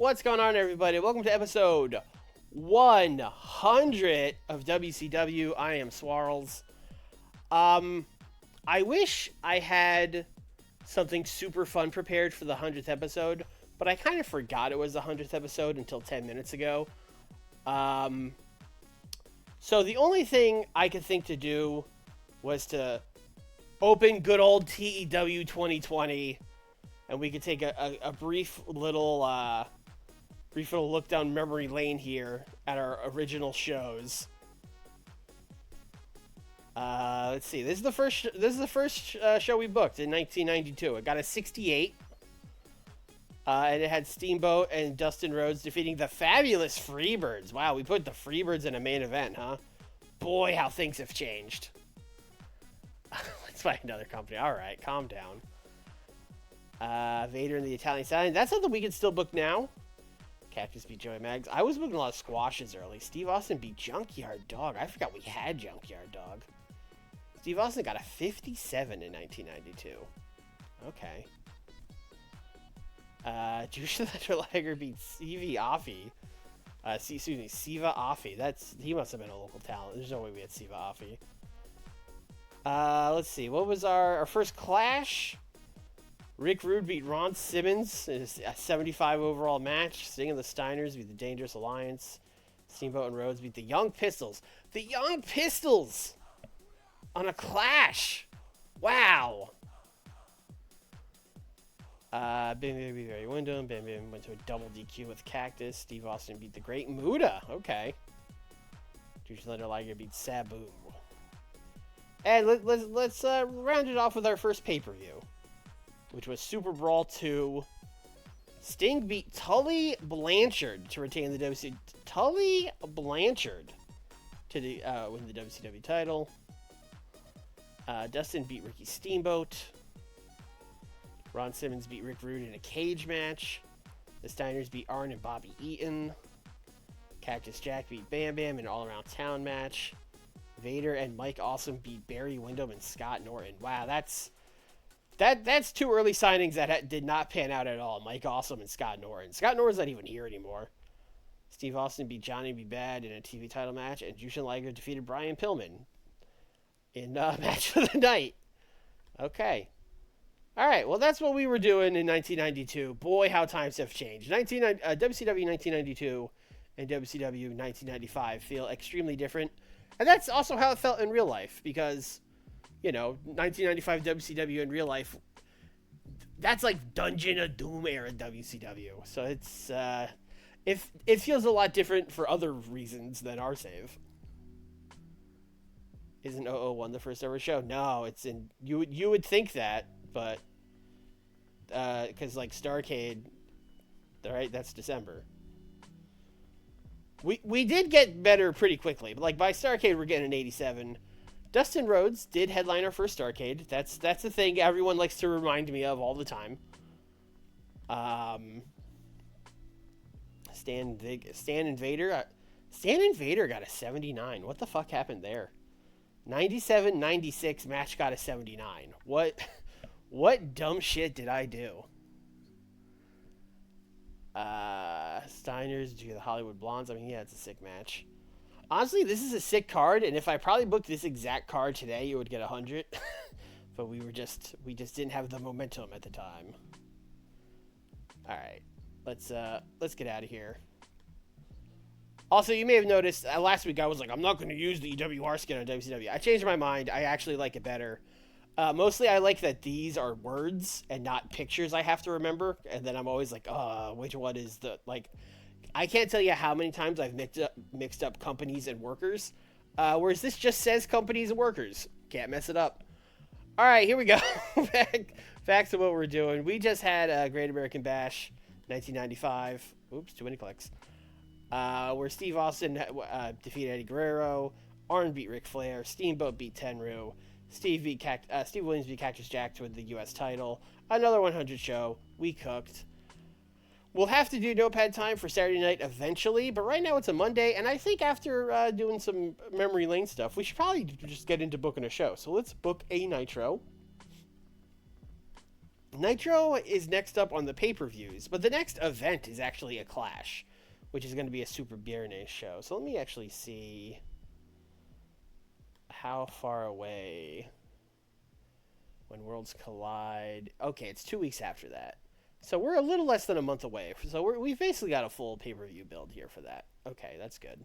What's going on, everybody? Welcome to episode 100 of WCW. I am Swarls. I wish I had something super fun prepared for the 100th episode, but I kind of forgot it was the 100th episode until 10 minutes ago. So the only thing I could think to do was to open good old TEW 2020, and we could take a brief little look down memory lane here at our original shows. Let's see. This is the first show we booked in 1992. It got a 68. And it had Steamboat and Dustin Rhodes defeating the fabulous Freebirds. Wow, we put the Freebirds in a main event, huh? Boy, how things have changed. Let's find another company. All right, calm down. Vader and the Italian Stallion. That's something we can still book now. Cactus beat Joey Maggs. I was booking a lot of squashes early. Steve Austin beat Junkyard Dog. I forgot we had Junkyard Dog. Steve Austin got a 57 in 1992. Okay. Jushin Thunder Liger beat Siva Afi. Siva Afi. He must have been a local talent. There's no way we had Siva Afi. Let's see. What was our first clash? Rick Rude beat Ron Simmons in a 75 overall match. Sting and the Steiners beat the Dangerous Alliance. Steamboat and Rhodes beat the Young Pistols. The Young Pistols! On a clash! Wow! Bam Bam beat Barry Windham. Bam Bam went to a double DQ with Cactus. Steve Austin beat the Great Muta. Okay. Jushin Thunder Liger beat Sabu. And let's round it off with our first pay-per-view, which was Super Brawl 2. Sting beat Tully Blanchard to retain the WCW. Tully Blanchard to win the WCW title. Dustin beat Ricky Steamboat. Ron Simmons beat Rick Rude in a cage match. The Steiners beat Arn and Bobby Eaton. Cactus Jack beat Bam Bam in an all-around town match. Vader and Mike Awesome beat Barry Windham and Scott Norton. Wow, that's two early signings that did not pan out at all. Mike Awesome and Scott Norton. Scott Norton's not even here anymore. Steve Austin beat Johnny B. Bad in a TV title match, and Jushin Liger defeated Brian Pillman in match of the night. Okay. All right, well, that's what we were doing in 1992. Boy, how times have changed. WCW 1992 and WCW 1995 feel extremely different. And that's also how it felt in real life, because, 1995 WCW in real life, that's like Dungeon of Doom era WCW. So it's, it feels a lot different for other reasons than our save. Isn't 001 the first ever show? No, it's in, you would think that, but, because like Starrcade, right, that's December. We did get better pretty quickly, but like by Starrcade we're getting an 87. Dustin Rhodes did headline our first Starrcade. That's the thing everyone likes to remind me of all the time. Stan and Vader. Stan and Vader got a 79. What the fuck happened there? 97-96 match got a 79. What dumb shit did I do? Steiners do the Hollywood Blondes. I mean, yeah, it's a sick match. Honestly, this is a sick card, and if I probably booked this exact card today, it would get 100. But we just didn't have the momentum at the time. All right, let's get out of here. Also, you may have noticed last week I was like, I'm not going to use the EWR skin on WCW. I changed my mind. I actually like it better. Mostly I like that these are words and not pictures I have to remember. And then I'm always like, which one is the, like, I can't tell you how many times I've mixed up companies and workers. Whereas this just says companies and workers. Can't mess it up. All right, here we go. back to what we're doing. We just had Great American Bash 1995. Oops, too many clicks. Where Steve Austin defeated Eddie Guerrero. Arn beat Ric Flair. Steamboat beat Tenryu. Steve Williams beat Cactus Jack to win the U.S. title. Another 100 show. We cooked. We'll have to do Notepad time for Saturday night eventually, but right now it's a Monday, and I think after doing some memory lane stuff, we should probably just get into booking a show. So let's book a Nitro. Nitro is next up on the pay-per-views, but the next event is actually a Clash, which is going to be a Super Viernes show. So let me actually see how far away when Worlds Collide. Okay, it's 2 weeks after that. So we're a little less than a month away. So we've basically got a full pay-per-view build here for that. Okay, that's good.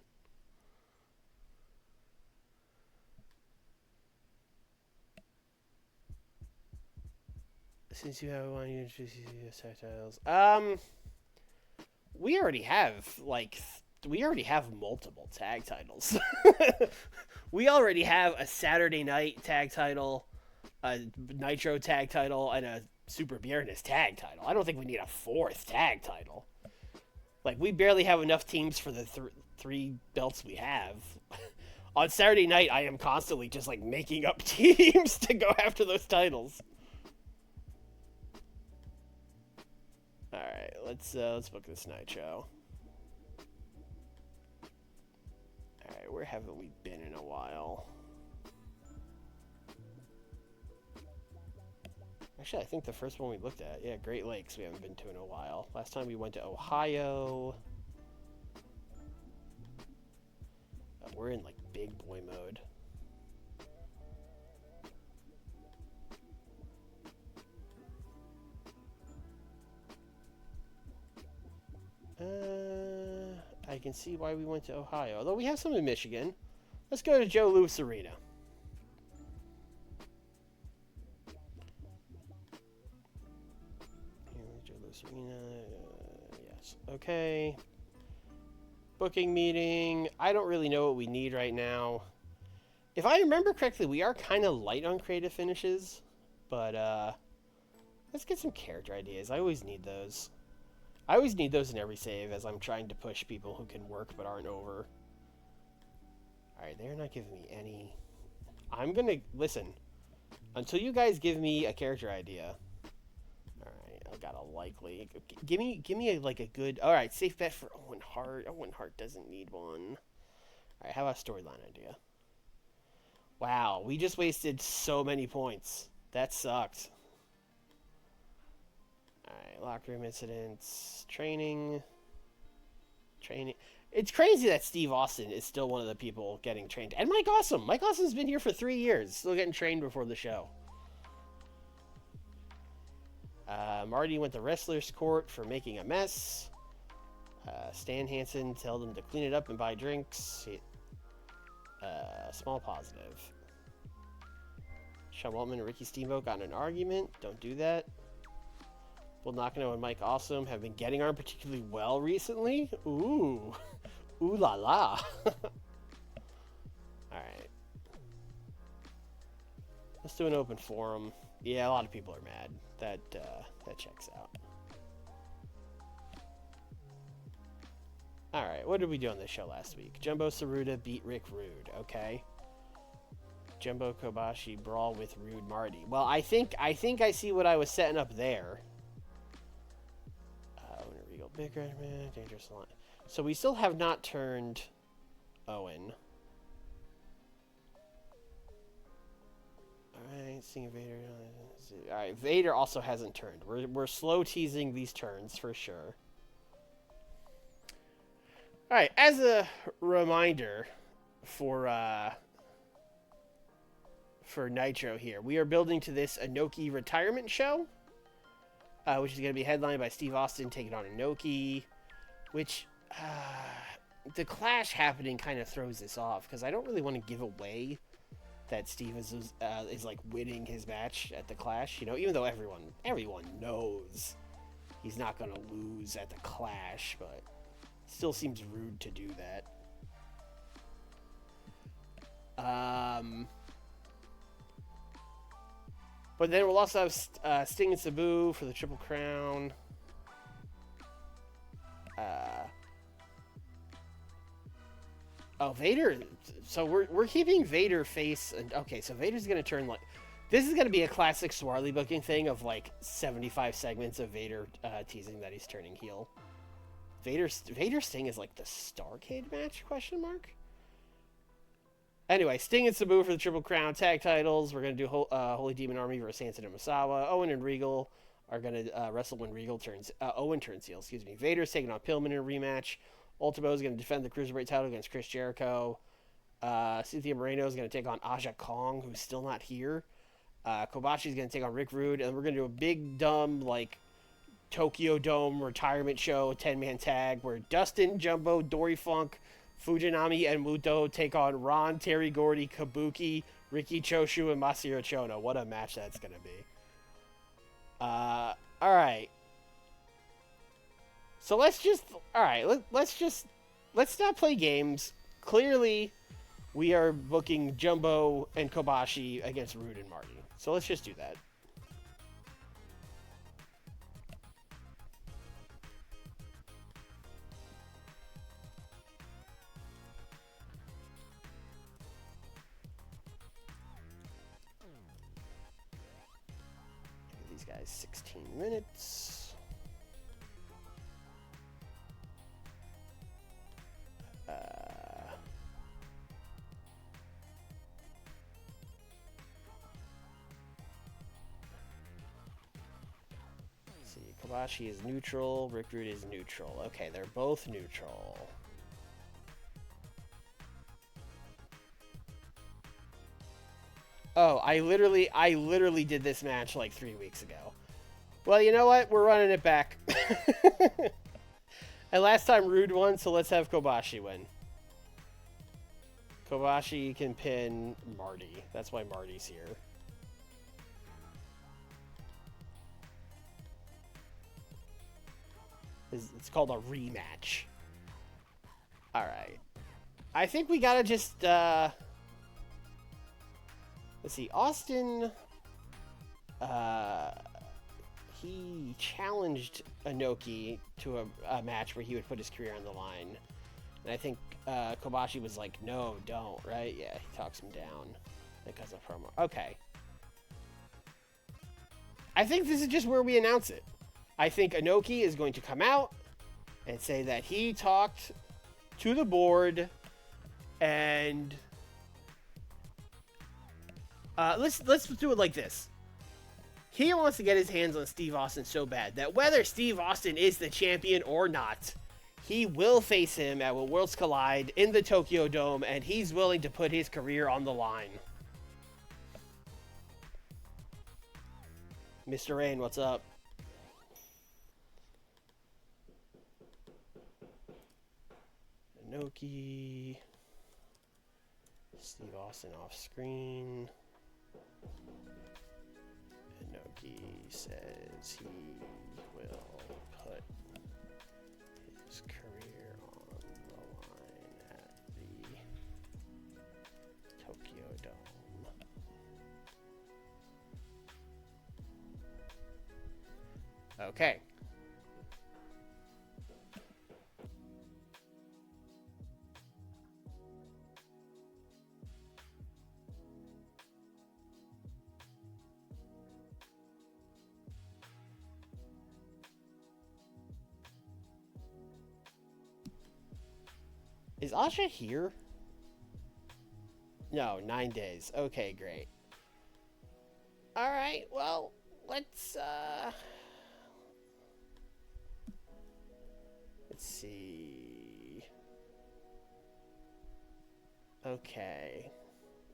Since you have one, you introduce titles. We already have multiple tag titles. We already have a Saturday Night tag title, a Nitro tag title, and a Super Viernes tag title. I don't think we need a fourth tag title. Like, we barely have enough teams for the three belts we have. On Saturday Night, I am constantly just like making up teams to go after those titles. All right, let's book this Nitro. All right, where haven't we been in a while? Actually, I think the first one we looked at, yeah, Great Lakes, we haven't been to in a while. Last time we went to Ohio. We're in like big boy mode. I can see why we went to Ohio. Although we have some in Michigan. Let's go to Joe Louis Arena. Joe Louis Arena. Yes. Okay. Booking meeting. I don't really know what we need right now. If I remember correctly, we are kind of light on creative finishes. But, let's get some character ideas. I always need those. I always need those in every save as I'm trying to push people who can work but aren't over. Alright, they're not giving me any... I'm gonna... Listen. Until you guys give me a character idea. Alright, I got a likely... Give me a good... Alright, safe bet for Owen Hart. Owen Hart doesn't need one. Alright, how about a storyline idea? Wow, we just wasted so many points. That sucked. Alright, locker room incidents, training. It's crazy that Steve Austin is still one of the people getting trained. And Mike Awesome. Mike Awesome's been here for 3 years, still getting trained before the show. Marty went to Wrestler's Court for making a mess. Stan Hansen told him to clean it up and buy drinks. Small positive. Sean Waltman and Ricky Steamboat got in an argument. Don't do that. Will Nakano and Mike Awesome have been getting on particularly well recently. Ooh. Ooh la la. Alright. Let's do an open forum. Yeah, a lot of people are mad. That checks out. Alright, what did we do on this show last week? Jumbo Tsuruta beat Rick Rude. Okay. Jumbo Kobashi brawl with Rude Marty. Well, I think I see what I was setting up there. Big Red Man, Dangerous Line. So we still have not turned Owen. Alright, seeing Vader. Alright, Vader also hasn't turned. We're slow teasing these turns for sure. Alright, as a reminder for Nitro here, we are building to this Inoki retirement show. Which is going to be headlined by Steve Austin taking on Inoki, which the clash happening kind of throws this off because I don't really want to give away that Steve is like winning his match at the clash, you know, even though everyone knows he's not going to lose at the clash, but it still seems rude to do that. But then we'll also have Sting and Sabu for the Triple Crown. Vader. So we're keeping Vader face. And okay, so Vader's going to turn like... This is going to be a classic Swarley booking thing of like 75 segments of Vader teasing that he's turning heel. Vader Sting is like the Starcade match, question mark? Anyway, Sting and Sabu for the Triple Crown tag titles. We're going to do Holy Demon Army versus Hanson and Masawa. Owen and Regal are going to wrestle when Owen turns heel. Excuse me. Vader's taking on Pillman in a rematch. Ultimo is going to defend the Cruiserweight title against Chris Jericho. Cynthia Moreno is going to take on Aja Kong, who's still not here. Kobashi is going to take on Rick Rude. And we're going to do a big, dumb, like, Tokyo Dome retirement show, 10-man tag, where Dustin, Jumbo, Dory Funk, Fujinami, and Muto take on Ron, Terry Gordy, Kabuki, Riki Choshu, and Masahiro Chono. What a match that's going to be. Alright. So let's not play games. Clearly, we are booking Jumbo and Kobashi against Rude and Marty. So let's just do that. Give these guys 16 minutes. Kobashi is neutral. Rick Rude is neutral. Okay, they're both neutral. Oh, I literally did this match like 3 weeks ago. Well, you know what? We're running it back. And last time Rude won, so let's have Kobashi win. Kobashi can pin Marty. That's why Marty's here. It's called a rematch. Alright. I think we gotta just, let's see. Austin, he challenged Inoki to a match where he would put his career on the line. And I think Kobashi was like, no, don't, right? Yeah, he talks him down because of promo. Okay. I think this is just where we announce it. I think Inoki is going to come out and say that he talked to the board and let's do it like this. He wants to get his hands on Steve Austin so bad that whether Steve Austin is the champion or not, he will face him at When Worlds Collide in the Tokyo Dome, and he's willing to put his career on the line. Mr. Rain, what's up? Inoki. Steve Austin off screen. Inoki says he will put his career on the line at the Tokyo Dome. Okay. Is Asha here? No, 9 days. Okay, great. Alright, well, let's see. Okay.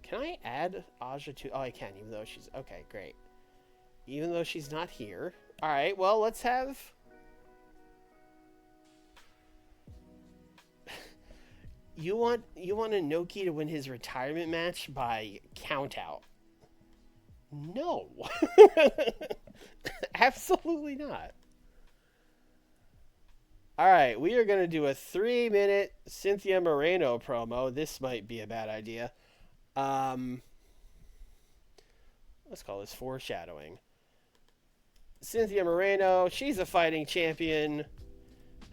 Can I add Aja to... Oh, I can, even though she's... Okay, great. Even though she's not here. Alright, well, let's have... You want Inoki to win his retirement match by countout? No. Absolutely not. Alright, we are going to do a 3-minute Cynthia Moreno promo. This might be a bad idea. Let's call this foreshadowing. Cynthia Moreno, she's a fighting champion.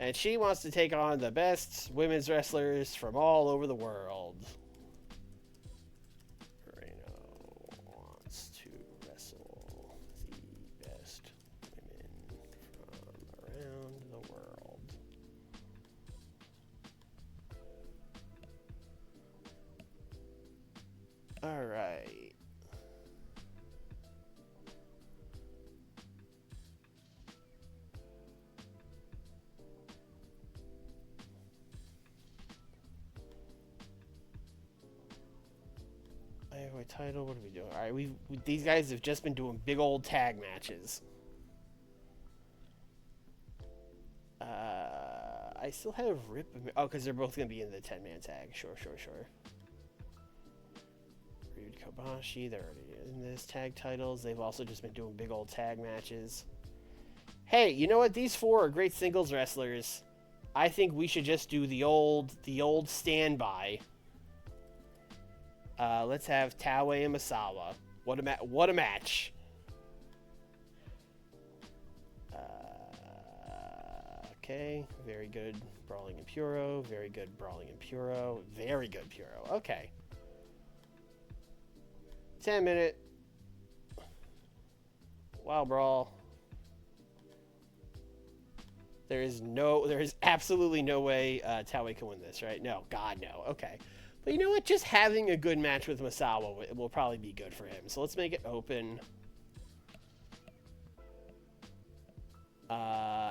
And she wants to take on the best women's wrestlers from all over the world. Moreno wants to wrestle the best women from around the world. All right. tag title. What are we doing? All right, these guys have just been doing big old tag matches. I still have Rip. Oh, because they're both going to be in the 10-man tag. Sure. Rude Kobashi, they're already in this tag titles. They've also just been doing big old tag matches. Hey, you know what? These four are great singles wrestlers. I think we should just do the old standby. Let's have Taue and Misawa. What a match. Okay, very good Brawling and Puro. Very good Brawling and Puro. Very good Puro. Okay. 10-minute. Wow, brawl. There is absolutely no way Taue can win this, right? No, God, no. Okay. But you know what? Just having a good match with Misawa will probably be good for him. So let's make it open.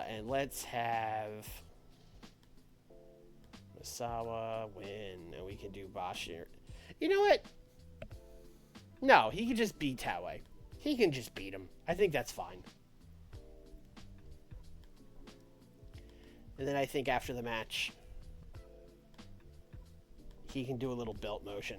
And let's have Misawa win, and we can do Bashir. You know what? No, he can just beat Taue. He can just beat him. I think that's fine. And then I think after the match, he can do a little belt motion.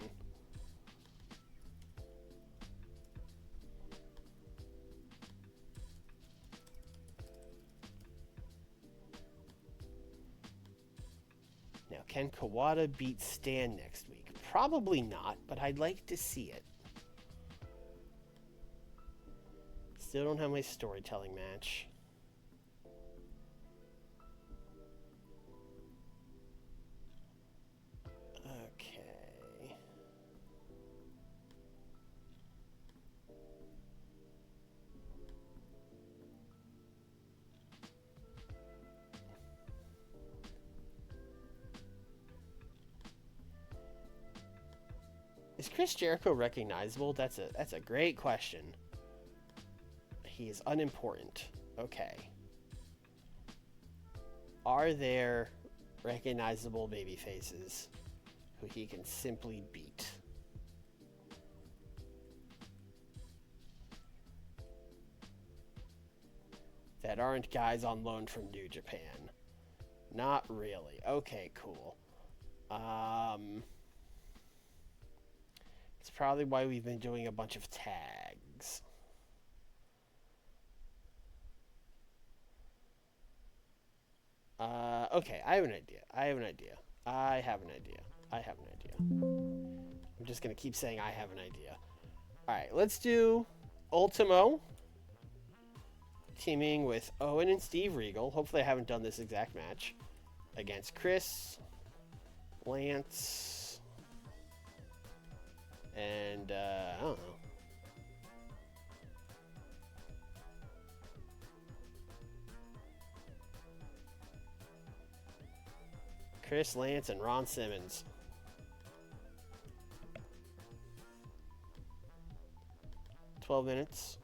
Now, can Kawada beat Stan next week? Probably not, but I'd like to see it. Still don't have my storytelling match. Okay. Is Chris Jericho recognizable? That's a great question. He is unimportant. Okay. Are there recognizable baby faces who he can simply beat? That aren't guys on loan from New Japan? Not really. Okay, cool. It's probably why we've been doing a bunch of tags. Okay, I have an idea. I'm just going to keep saying I have an idea. Alright, let's do Ultimo teaming with Owen and Steve Regal. Hopefully I haven't done this exact match. Against Chris, Lance, and, I don't know. Chris, Lance, and Ron Simmons. $12 minutes.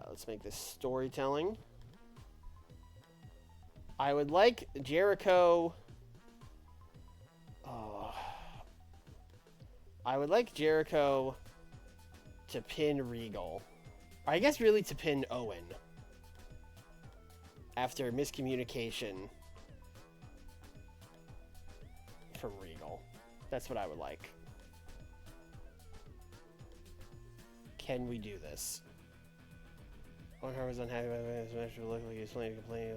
Let's make this storytelling. I would like Jericho. I would like Jericho to pin Regal. I guess really to pin Owen. After miscommunication from Regal. That's what I would like. Can we do this? One was unhappy about his match. Looked like he was playing to complain.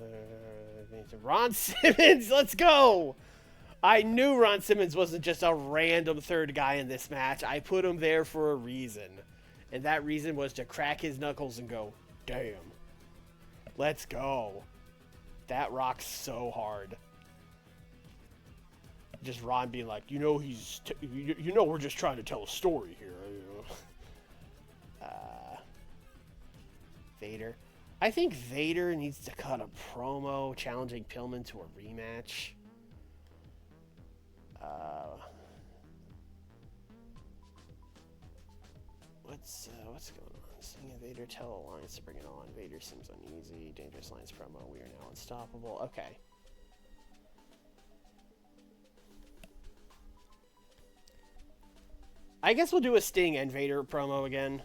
Ron Simmons, let's go! I knew Ron Simmons wasn't just a random third guy in this match. I put him there for a reason. And that reason was to crack his knuckles and go, damn. Let's go. That rocks so hard. Just Ron being like, you know, we're just trying to tell a story here. Vader. I think Vader needs to cut a promo challenging Pillman to a rematch. What's going on? Seeing a Vader tell Alliance to bring it on. Vader seems uneasy. Dangerous Alliance promo. We are now unstoppable. Okay. I guess we'll do a Sting and Vader promo again.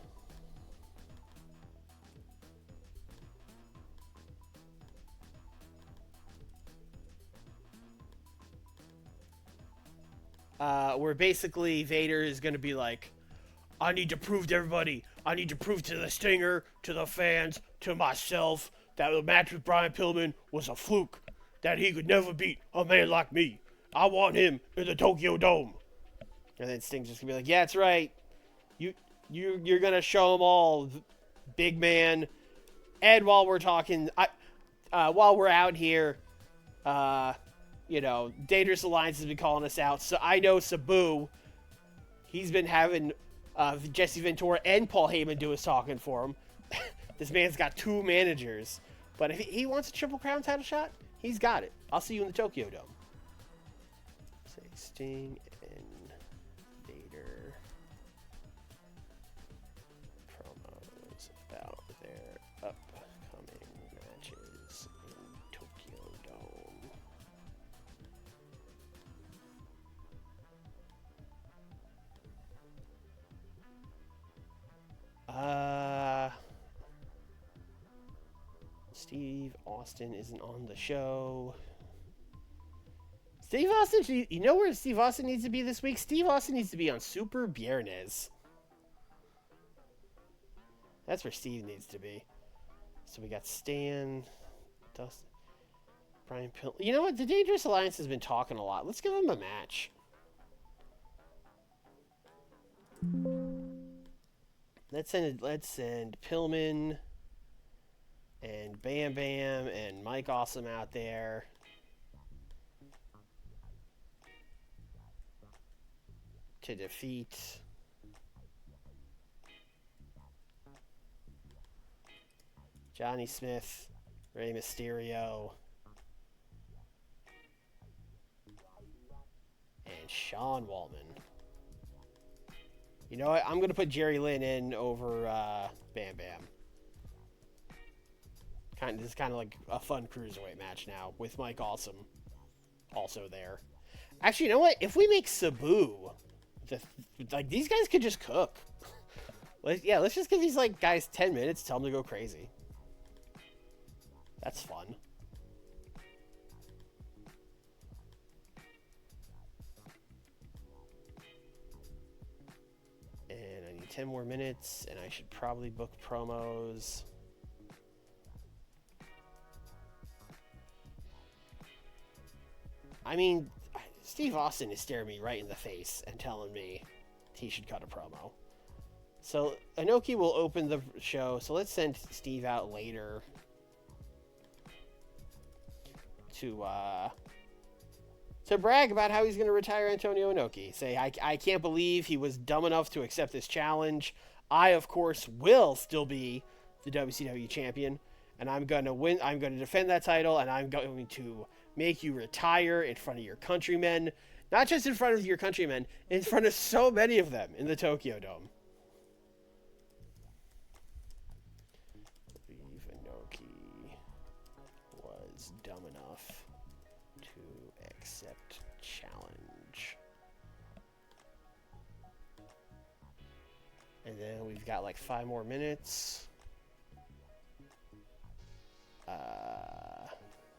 Where basically Vader is going to be like, I need to prove to everybody, I need to prove to the Stinger, to the fans, to myself, that the match with Brian Pillman was a fluke. That he could never beat a man like me. I want him in the Tokyo Dome. And then Sting's just going to be like, yeah, that's right. You're going to show them all, big man. And while we're talking, while we're out here, Dangerous Alliance has been calling us out. So I know Sabu, he's been having Jesse Ventura and Paul Heyman do his talking for him. This man's got 2 managers. But if he wants a Triple Crown title shot, he's got it. I'll see you in the Tokyo Dome. Say Sting and Vader promos about their upcoming matches in Tokyo Dome. Steve Austin isn't on the show. Steve Austin, you know where Steve Austin needs to be this week? Steve Austin needs to be on Super Viernes. That's where Steve needs to be. So we got Stan, Dustin, Brian Pill. You know what? The Dangerous Alliance has been talking a lot. Let's give them a match. Let's send Pillman and Bam Bam and Mike Awesome out there. To defeat Johnny Smith, Rey Mysterio, and Sean Waltman. You know what? I'm going to put Jerry Lynn in over Bam Bam. This is kind of like a fun cruiserweight match now with Mike Awesome also there. Actually, you know what? If we make Sabu, these guys could just cook. Let's just give these guys 10 minutes, tell them to go crazy. That's fun. And I need 10 more minutes, and I should probably book promos. I mean, Steve Austin is staring me right in the face and telling me he should cut a promo. So Inoki will open the show. So let's send Steve out later to brag about how he's going to retire Antonio Inoki. Say, I can't believe he was dumb enough to accept this challenge. I, of course, will still be the WCW champion, and I'm going to win. I'm going to defend that title, and I'm going to make you retire in front of your countrymen. Not just in front of your countrymen, in front of so many of them in the Tokyo Dome. I believe Inoki was dumb enough to accept challenge. And then we've got 5 more minutes.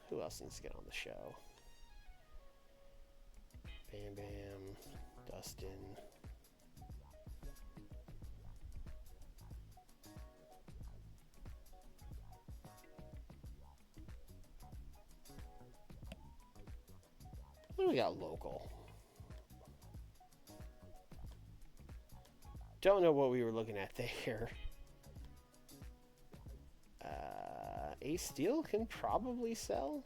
Who else needs to get on the show? Bam Bam, Dustin. What do we got local? Don't know what we were looking at there. Ace Steel can probably sell.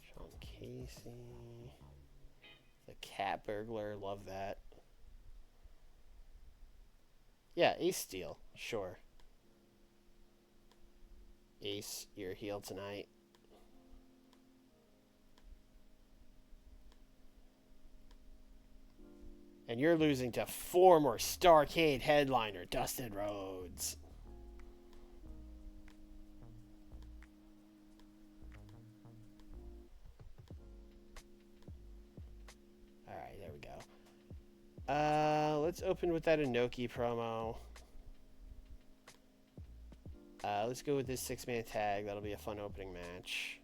Sean Casey. The Cat Burglar, love that. Yeah, Ace Steel, sure. Ace, you're heel tonight. And you're losing to former Starrcade headliner Dustin Rhodes. Let's open with that Inoki promo. Let's go with this 6-man tag. That'll be a fun opening match.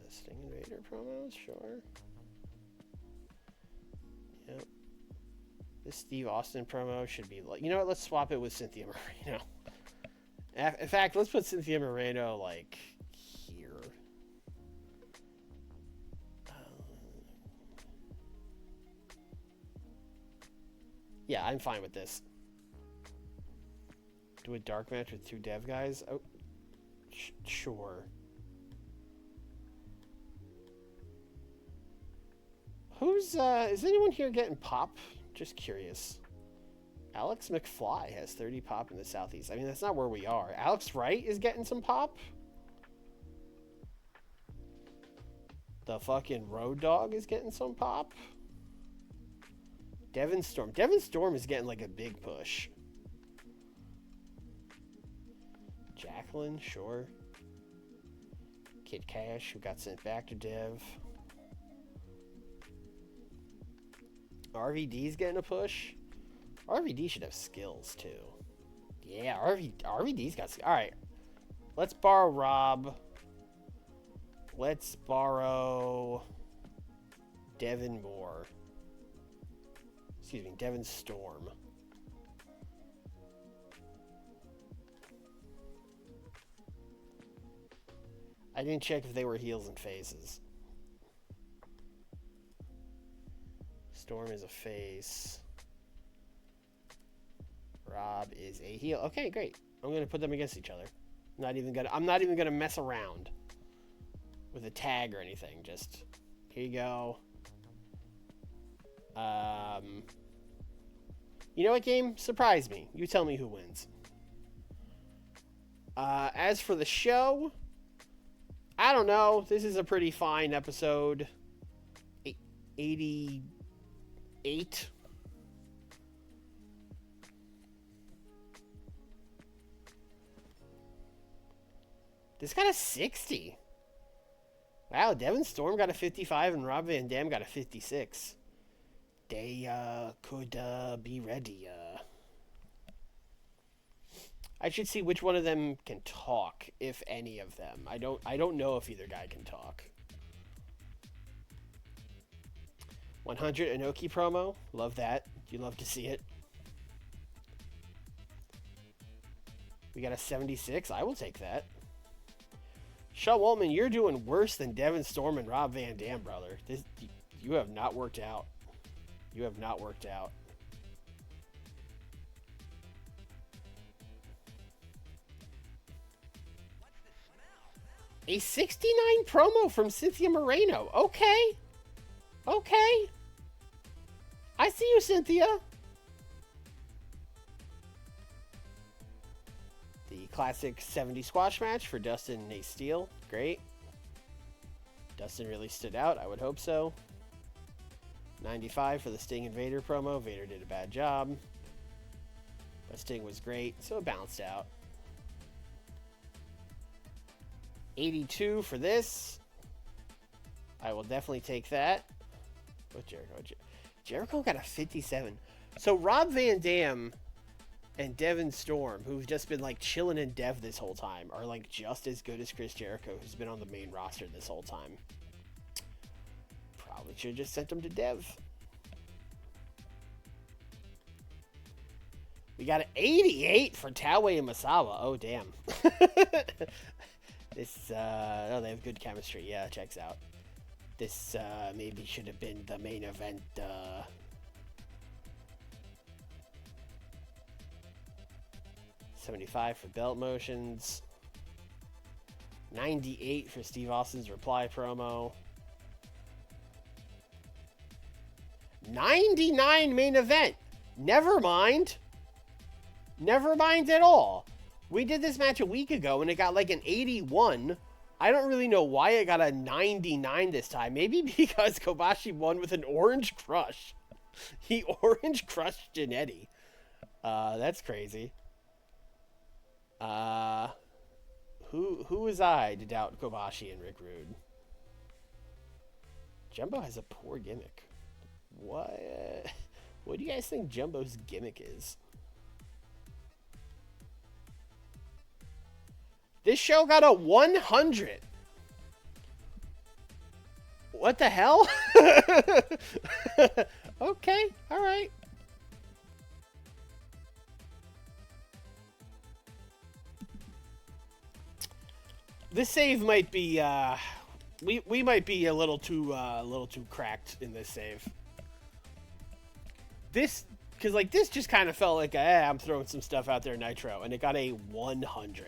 Sting and Vader promos, sure. Yep. This Steve Austin promo should be like, you know what? Let's swap it with Cynthia Moreno. In fact, let's put Cynthia Moreno like here. Yeah, I'm fine with this. Do a dark match with 2 dev guys? Oh, sure. Who's, is anyone here getting pop? Just curious. Alex McFly has 30 pop in the Southeast. I mean, that's not where we are. Alex Wright is getting some pop? The fucking Road Dogg is getting some pop? Devin Storm. Devin Storm is getting like a big push. Jacqueline, sure. Kid Cash, who got sent back to Dev. RVD's getting a push. RVD should have skills too. Yeah, RVD's got skills. Alright. Let's borrow Rob. Let's borrow Devin Moore. Excuse me, Devin Storm. I didn't check if they were heels and faces. Storm is a face. Rob is a heel. Okay, great. I'm gonna put them against each other. I'm not even gonna mess around with a tag or anything. Just here you go. You know what, game? Surprise me. You tell me who wins. As for the show, I don't know. This is a pretty fine episode. 88. This got a 60. Wow, Devin Storm got a 55 and Rob Van Dam got a 56. They could be ready. I should see which one of them can talk, if any of them. I don't know if either guy can talk. 100 Inoki promo. Love that. You love to see it. We got a 76. I will take that. Shaw Waltman, you're doing worse than Devin Storm and Rob Van Dam, brother. You have not worked out. You have not worked out. A 69 promo from Cynthia Moreno. Okay. Okay. I see you, Cynthia. The classic 70 squash match for Dustin and Nate Steele. Great. Dustin really stood out. I would hope so. 95 for the Sting and Vader promo. Vader did a bad job. But Sting was great, so it balanced out. 82 for this. I will definitely take that. What Jericho? Jericho got a 57. So Rob Van Dam and Devin Storm, who've just been like chilling in Dev this whole time, are like just as good as Chris Jericho, who's been on the main roster this whole time. Probably should have just sent him to Dev. We got an 88 for Taue and Masawa. Oh, damn. This, oh, they have good chemistry. Yeah, checks out. This, maybe should have been the main event, 75 for belt motions. 98 for Steve Austin's reply promo. 99 main event. Never mind. Never mind at all. We did this match a week ago and it got like an 81. I don't really know why it got a 99 this time. Maybe because Kobashi won with an orange crush. He orange crushed Jannetty. That's crazy. Who was I to doubt Kobashi and Rick Rude? Jumbo has a poor gimmick. What? What do you guys think Jumbo's gimmick is? This show got a 100. What the hell? Okay, all right. This save might be we might be a little too cracked in this save. This because like this just kind of felt like I'm throwing some stuff out there Nitro, and it got a 100.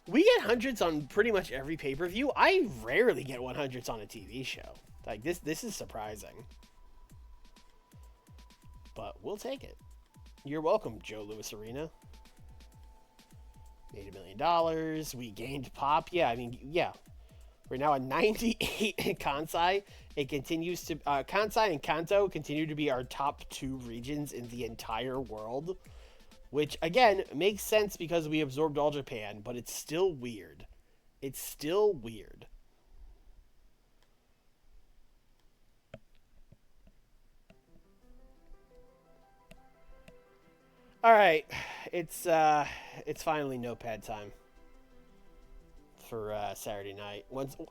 We get hundreds on pretty much every pay-per-view. I rarely get 100s on a TV show. Like this is surprising. But we'll take it. You're welcome, Joe Louis Arena. Made $1 million. We gained pop. Yeah, I mean, yeah. We're now at 98 in Kansai. It continues to Kansai and Kanto continue to be our top 2 regions in the entire world. Which, again, makes sense because we absorbed all Japan, but it's still weird. It's still weird. All right, it's finally Notepad time for Saturday night.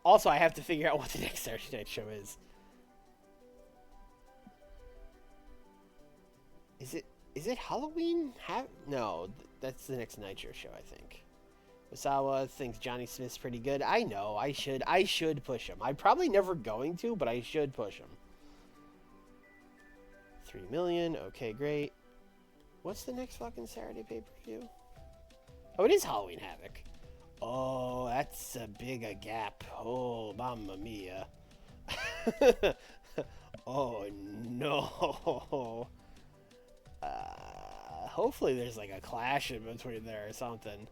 Also, I have to figure out what the next Saturday night show is. Is it Halloween? No, that's the next Nitro show, I think. Wasawa thinks Johnny Smith's pretty good. I know. I should push him. I'm probably never going to, but I should push him. 3 million. Okay, great. What's the next fucking Saturday pay-per-view? Oh, it is Halloween Havoc. Oh, that's a big a gap. Oh, mamma mia. Oh, no. Hopefully there's like a clash in between there or something.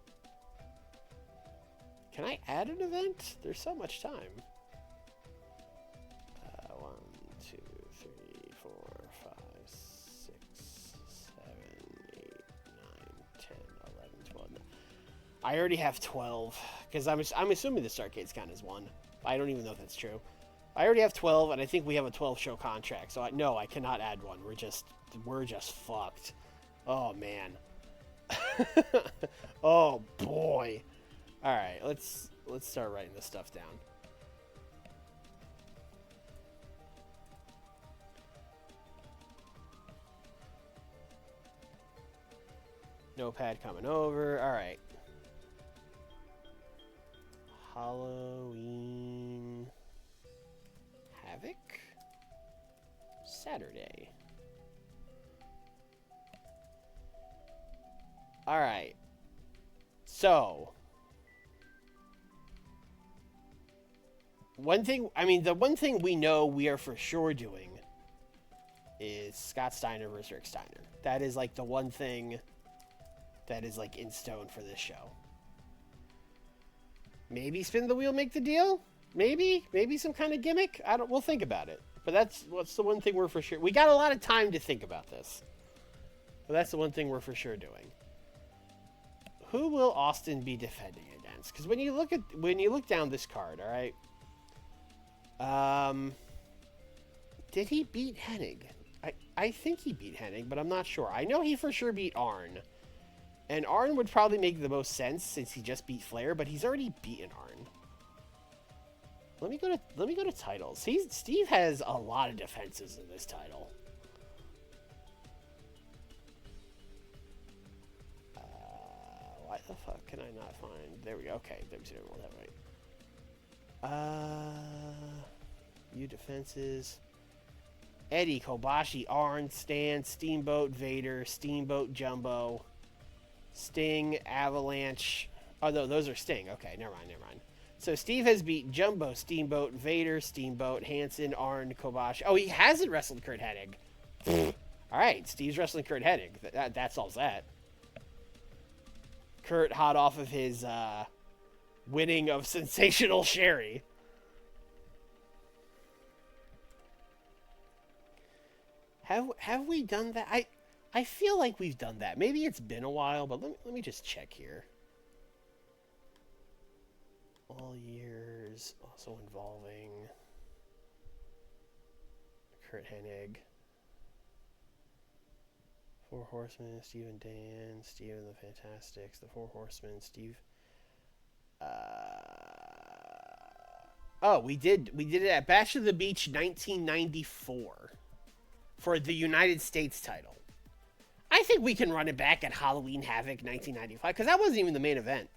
Can I add an event? There's so much time. 1, 2, 3, 4, 5, 6, 7, 8, 9, 10, 11, 12. I already have 12 because I'm assuming the Starcade's count as 1. I don't even know if that's true. I already have 12, and I think we have a 12-show contract. So no, I cannot add one. We're just fucked. Oh man. Oh boy. All right, let's start writing this stuff down. Notepad coming over. All right. Halloween Havoc Saturday. All right. So, the one thing we know we are for sure doing is Scott Steiner versus Rick Steiner. That is like the one thing that is like in stone for this show. Maybe spin the wheel, make the deal. Maybe some kind of gimmick. We'll think about it. But what's the one thing we're for sure. We got a lot of time to think about this. But that's the one thing we're for sure doing. Who will Austin be defending against? Because when you look down this card, all right. Did he beat Hennig? I think he beat Hennig, but I'm not sure. I know he for sure beat Arn. And Arn would probably make the most sense since he just beat Flair, but he's already beaten Arn. Let me go to titles. Steve has a lot of defenses in this title. Why the fuck can I not find? There we go. Okay, WCW World Heavyweight. You defenses. Eddie, Kobashi, Arn, Stan, Steamboat, Vader, Steamboat, Jumbo, Sting, Avalanche. Oh, no, those are Sting. Okay, never mind. So Steve has beat Jumbo, Steamboat, Vader, Steamboat, Hansen, Arn, Kobashi. Oh, he hasn't wrestled Curt Hennig. All right, Steve's wrestling Curt Hennig. That solves that. Curt hot off of his winning of Sensational Sherry. Have we done that? I feel like we've done that. Maybe it's been a while, but let me just check here. all years, also involving Curt Hennig, Four Horsemen, Steve and Dan, Steve and the Fantastics, the Four Horsemen, Steve. Oh, we did it at Bash of the Beach 1994 for the United States title. I think we can run it back at Halloween Havoc 1995 because that wasn't even the main event.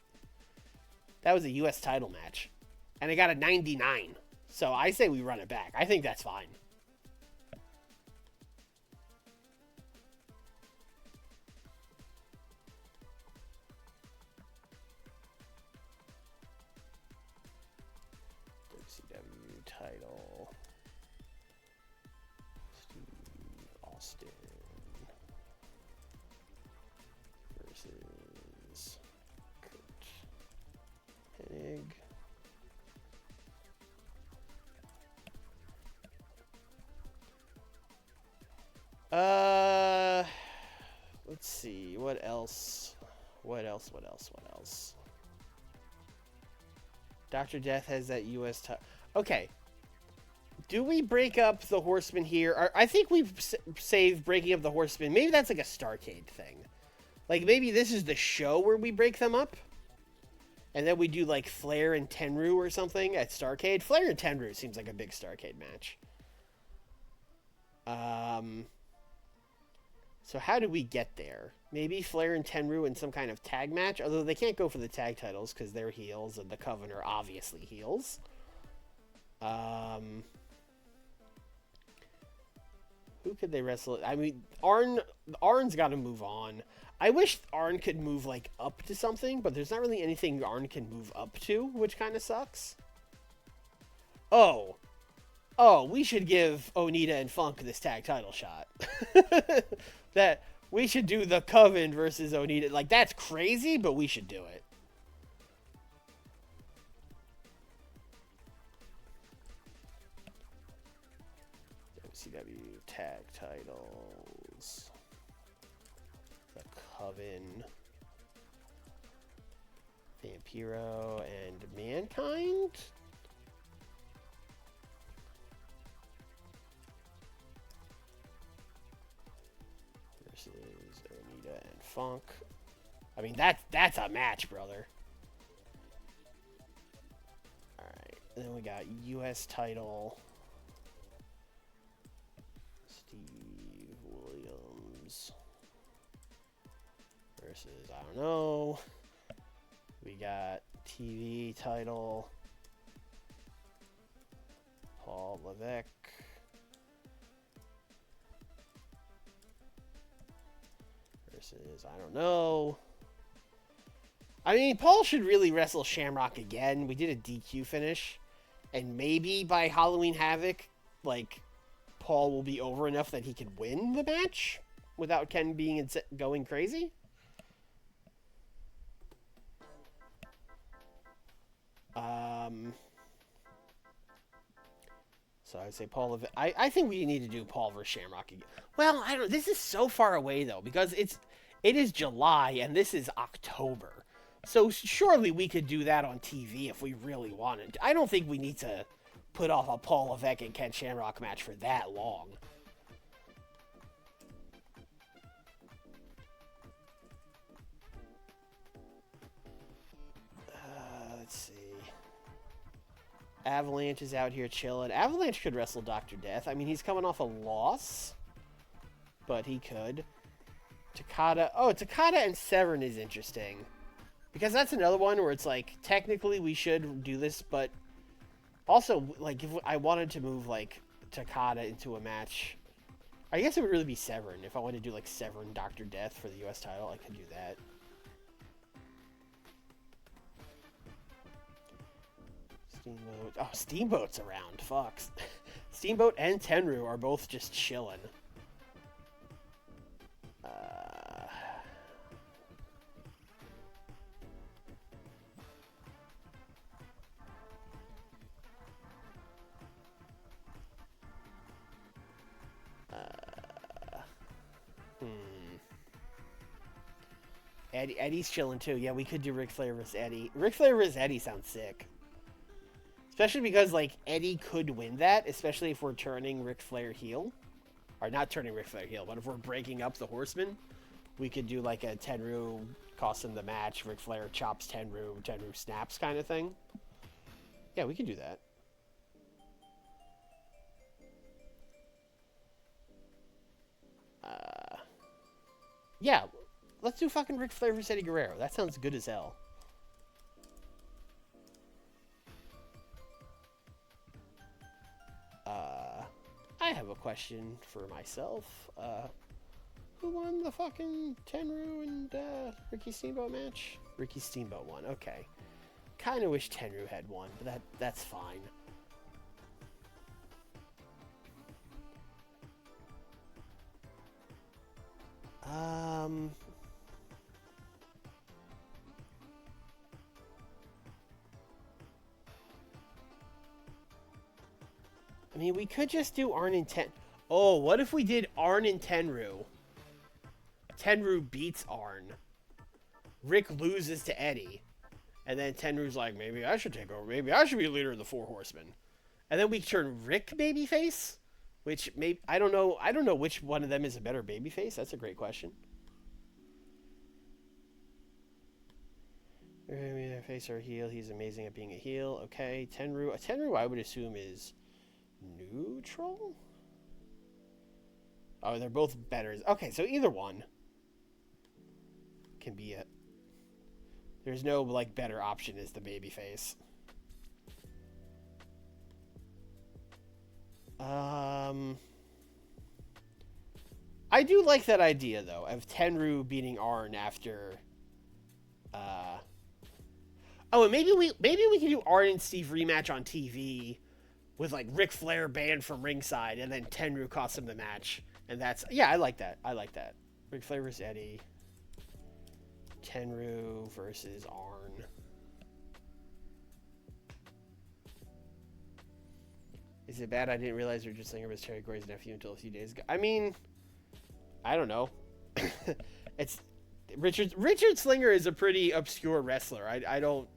That was a U.S. title match, and it got a 99. So I say we run it back. I think that's fine. WCW title. Steve Austin versus Curt Hennig. Let's see. What else? What else? Dr. Death has that U.S. title. Okay. Do we break up the Horsemen here? I think we've saved breaking up the Horsemen. Maybe that's like a Starrcade thing. Like, maybe this is the show where we break them up. And then we do, like, Flair and Tenryu or something at Starrcade. Flair and Tenryu seems like a big Starrcade match. So how do we get there? Maybe Flair and Tenryu in some kind of tag match? Although they can't go for the tag titles because they're heels and the Coven are obviously heels. Who could they wrestle? I mean, Arn's got to move on. I wish Arn could move, like, up to something, but there's not really anything Arn can move up to, which kind of sucks. Oh, we should give Onita and Funk this tag title shot. That we should do the Coven versus Onita. Like, that's crazy, but we should do it. WCW tag titles. The Coven. Vampiro and Mankind? Versus Onita and Funk. I mean, that's a match, brother. Alright, then we got U.S. title. Steve Williams versus, I don't know. We got TV title. Paul Levesque. Versus, I don't know. I mean, Paul should really wrestle Shamrock again. We did a DQ finish. And maybe by Halloween Havoc, like, Paul will be over enough that he can win the match without Ken being going crazy. So I'd say Paul. I think we need to do Paul versus Shamrock again. Well, I don't. This is so far away though because it is July and this is October. So surely we could do that on TV if we really wanted. I don't think we need to put off a Paul Levesque and Ken Shamrock match for that long. Let's see. Avalanche is out here chilling. Avalanche could wrestle Dr. Death. I mean, he's coming off a loss, but he could. Takada. Oh, Takada and Severn is interesting. Because that's another one where it's like, technically we should do this, but also, like, if I wanted to move, like, Takada into a match, I guess it would really be Severn. If I wanted to do, like, Severn Dr. Death for the U.S. title, I could do that. Steamboat. Oh, Steamboat's around. Fuck. Steamboat and Tenryu are both just chilling. Eddie's chilling too. Yeah, we could do Ric Flair vs. Eddie. Ric Flair vs. Eddie sounds sick. Especially because, like, Eddie could win that, especially if we're turning Ric Flair heel. Or not turning Ric Flair heel, but if we're breaking up the Horsemen, we could do, like, a Tenryu cost him the match, Ric Flair chops Tenryu snaps kind of thing. Yeah, we can do that. Yeah, let's do fucking Ric Flair versus Eddie Guerrero. That sounds good as hell. I have a question for myself. Who won the fucking Tenryu and Ricky Steamboat match? Ricky Steamboat won. Okay. Kind of wish Tenryu had won, but that's fine. I mean, we could just do Arn and Ten. Oh, what if we did Arn and Tenryu? Tenryu beats Arn. Rick loses to Eddie. And then Tenryu's like, maybe I should take over. Maybe I should be leader of the Four Horsemen. And then we turn Rick babyface, which maybe I don't know. I don't know which one of them is a better babyface. That's a great question. Face or heel. He's amazing at being a heel. Okay, Tenryu, I would assume is neutral. Oh, they're both better. Okay, so either one can be it. There's no, like, better option as the babyface. I do like that idea, though, of Tenryu beating Arn after... Oh, and maybe we can do Arn and Steve rematch on TV with, like, Ric Flair banned from ringside, and then Tenryu costs him the match. And that's... Yeah, I like that. I like that. Ric Flair versus Eddie. Tenryu versus Arn. Is it bad I didn't realize Richard Slinger was Terry Gordy's nephew until a few days ago? I mean, I don't know. It's Richard Slinger is a pretty obscure wrestler. I don't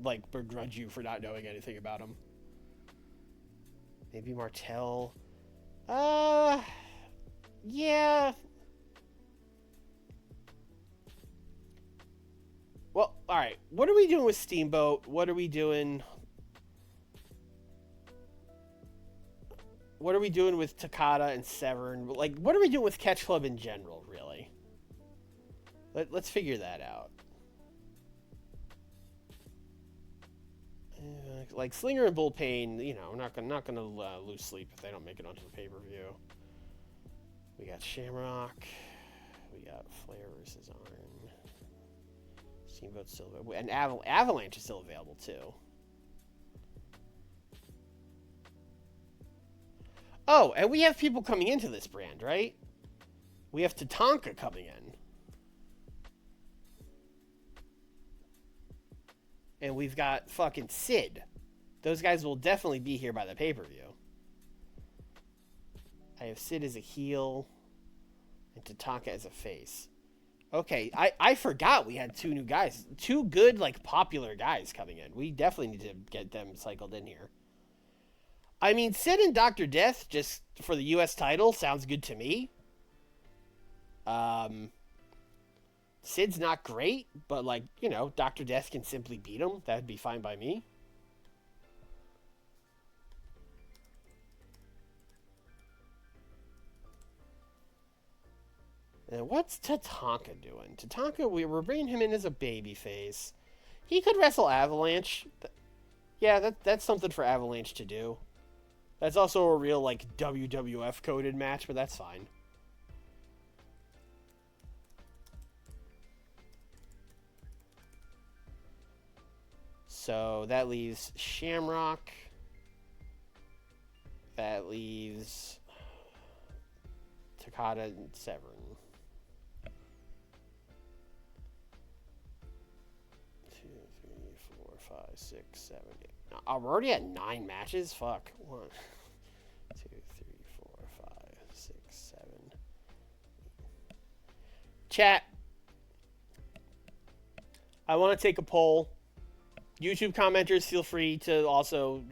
like begrudge you for not knowing anything about him. Maybe Martel. Yeah. Well, all right. What are we doing with Steamboat? What are we doing? What are we doing with Takada and Severn? Like, what are we doing with Catch Club in general, really? Let's figure that out. Like Slinger and Bullpain, you know, I'm not gonna lose sleep if they don't make it onto the pay-per-view. We got Shamrock. We got Flair versus Arn. Steamboat's still available. And Avalanche is still available, too. Oh, and we have people coming into this brand, right? We have Tatanka coming in. And we've got fucking Sid. Those guys will definitely be here by the pay-per-view. I have Sid as a heel and Tatanka as a face. Okay, I forgot we had two new guys. Two good, like, popular guys coming in. We definitely need to get them cycled in here. I mean, Sid and Dr. Death, just for the U.S. title, sounds good to me. Sid's not great, but, like, you know, Dr. Death can simply beat him. That'd be fine by me. And what's Tatanka doing? Tatanka, we're bringing him in as a babyface. He could wrestle Avalanche. Yeah, that's something for Avalanche to do. That's also a real, like, WWF-coded match, but that's fine. So that leaves Shamrock. That leaves Takada and Severn. 2, 3, 4, 5, 6, 7, 8. Oh, we're already at 9 matches? Fuck. 1, 2, 3, 4, 5, 6, 7. Chat. I want to take a poll. YouTube commenters, feel free to also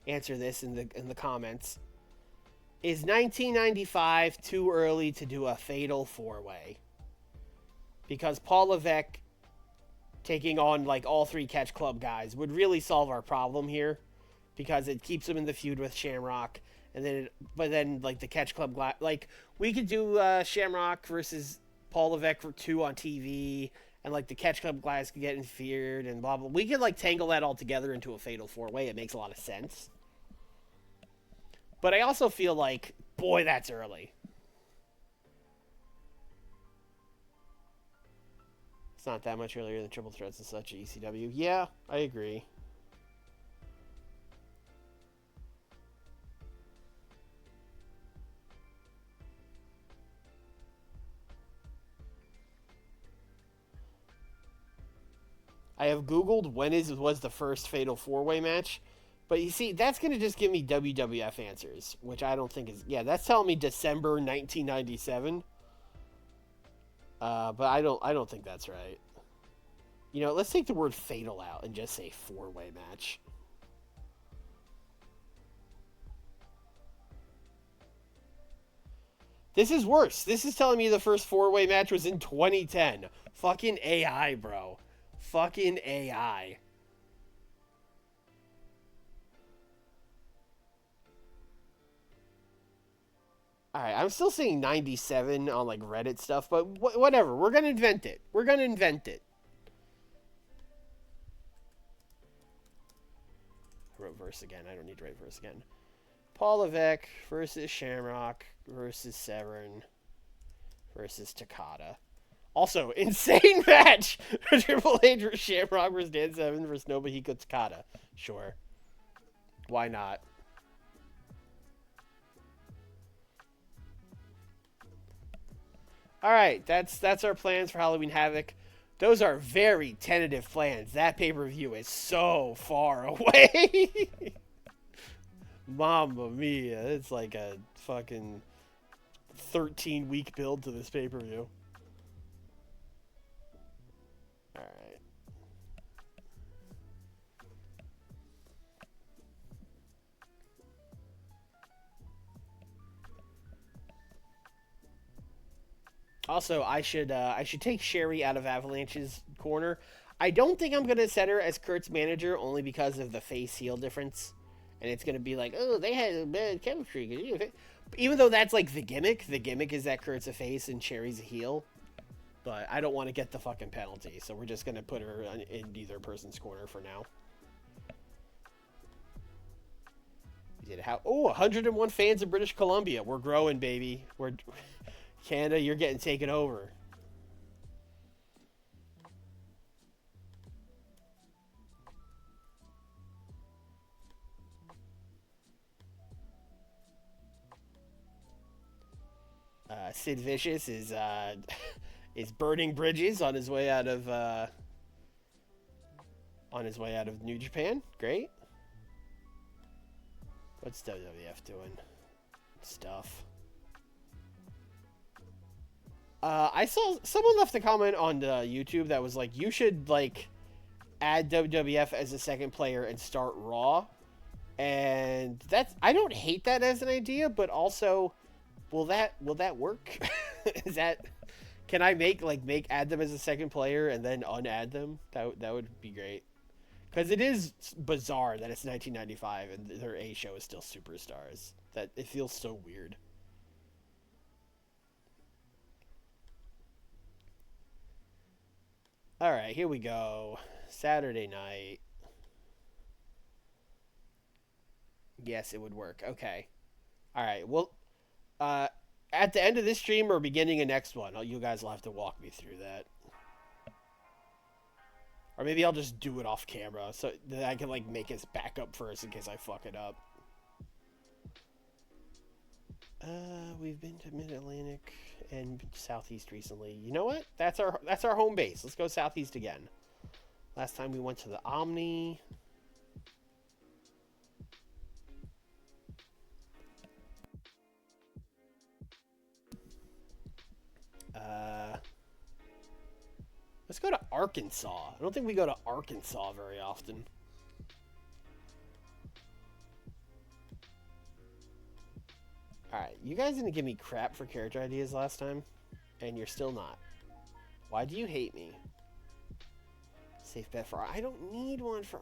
answer this in the comments. Is 1995 too early to do a fatal four-way? Because Paul Levesque taking on like all three Catch Club guys would really solve our problem here, because it keeps him in the feud with Shamrock, and then but then like the Catch Club like we could do Shamrock versus Paul Levesque for 2 on TV, and like the Catch Club guys could get interfered and blah blah. We could like tangle that all together into a fatal four-way. It makes a lot of sense. But I also feel like, boy, that's early. It's not that much earlier than Triple Threats and such at ECW. Yeah, I agree. I have Googled when was the first Fatal 4-Way match. But you see, that's going to just give me WWF answers, which I don't think is... Yeah, that's telling me December 1997. But I don't think that's right. You know, let's take the word fatal out and just say 4-way match. This is worse. This is telling me the first 4-way match was in 2010. Fucking AI, bro. Fucking AI. Alright, I'm still seeing 97 on, like, Reddit stuff, but whatever. We're gonna invent it. We're gonna invent it. I wrote verse again. I don't need to write verse again. Paul Levesque versus Shamrock versus Severn versus Takada. Also, insane match! Triple H versus Shamrock versus Dan Severn versus Nobuhiko Takada. Sure. Why not? Alright, that's our plans for Halloween Havoc. Those are very tentative plans. That pay-per-view is so far away. Mamma mia. It's like a fucking 13-week build to this pay-per-view. Alright. Also, I should take Sherry out of Avalanche's corner. I don't think I'm gonna set her as Kurt's manager, only because of the face heel difference, and it's gonna be like, oh, they had a bad chemistry. Even though that's like the gimmick is that Kurt's a face and Sherry's a heel. But I don't want to get the fucking penalty, so we're just gonna put her in either person's corner for now. We did how? Oh, 101 fans in British Columbia. We're growing, baby. We're Canada. You're getting taken over. Sid Vicious is is burning bridges on his way out of New Japan. Great. What's WWF doing? Stuff. I saw someone left a comment on YouTube that was like, you should like add WWF as a second player and start Raw. And that's, I don't hate that as an idea, but also, will that work? Is that, can I add them as a second player and then unadd them? That would be great. Because it is bizarre that it's 1995 and their A show is still Superstars. That it feels so weird. All right, here we go. Saturday night. Yes, it would work. Okay. All right. Well, at the end of this stream or beginning of next one, you guys will have to walk me through that. Or maybe I'll just do it off camera so that I can like make his backup first in case I fuck it up. We've been to Mid-Atlantic and Southeast recently. You know what? That's our home base. Let's go Southeast again. Last time we went to the Omni. Let's go to Arkansas. I don't think we go to Arkansas very often. Alright, you guys didn't give me crap for character ideas last time, and you're still not. Why do you hate me? Safe bet for... I don't need one for...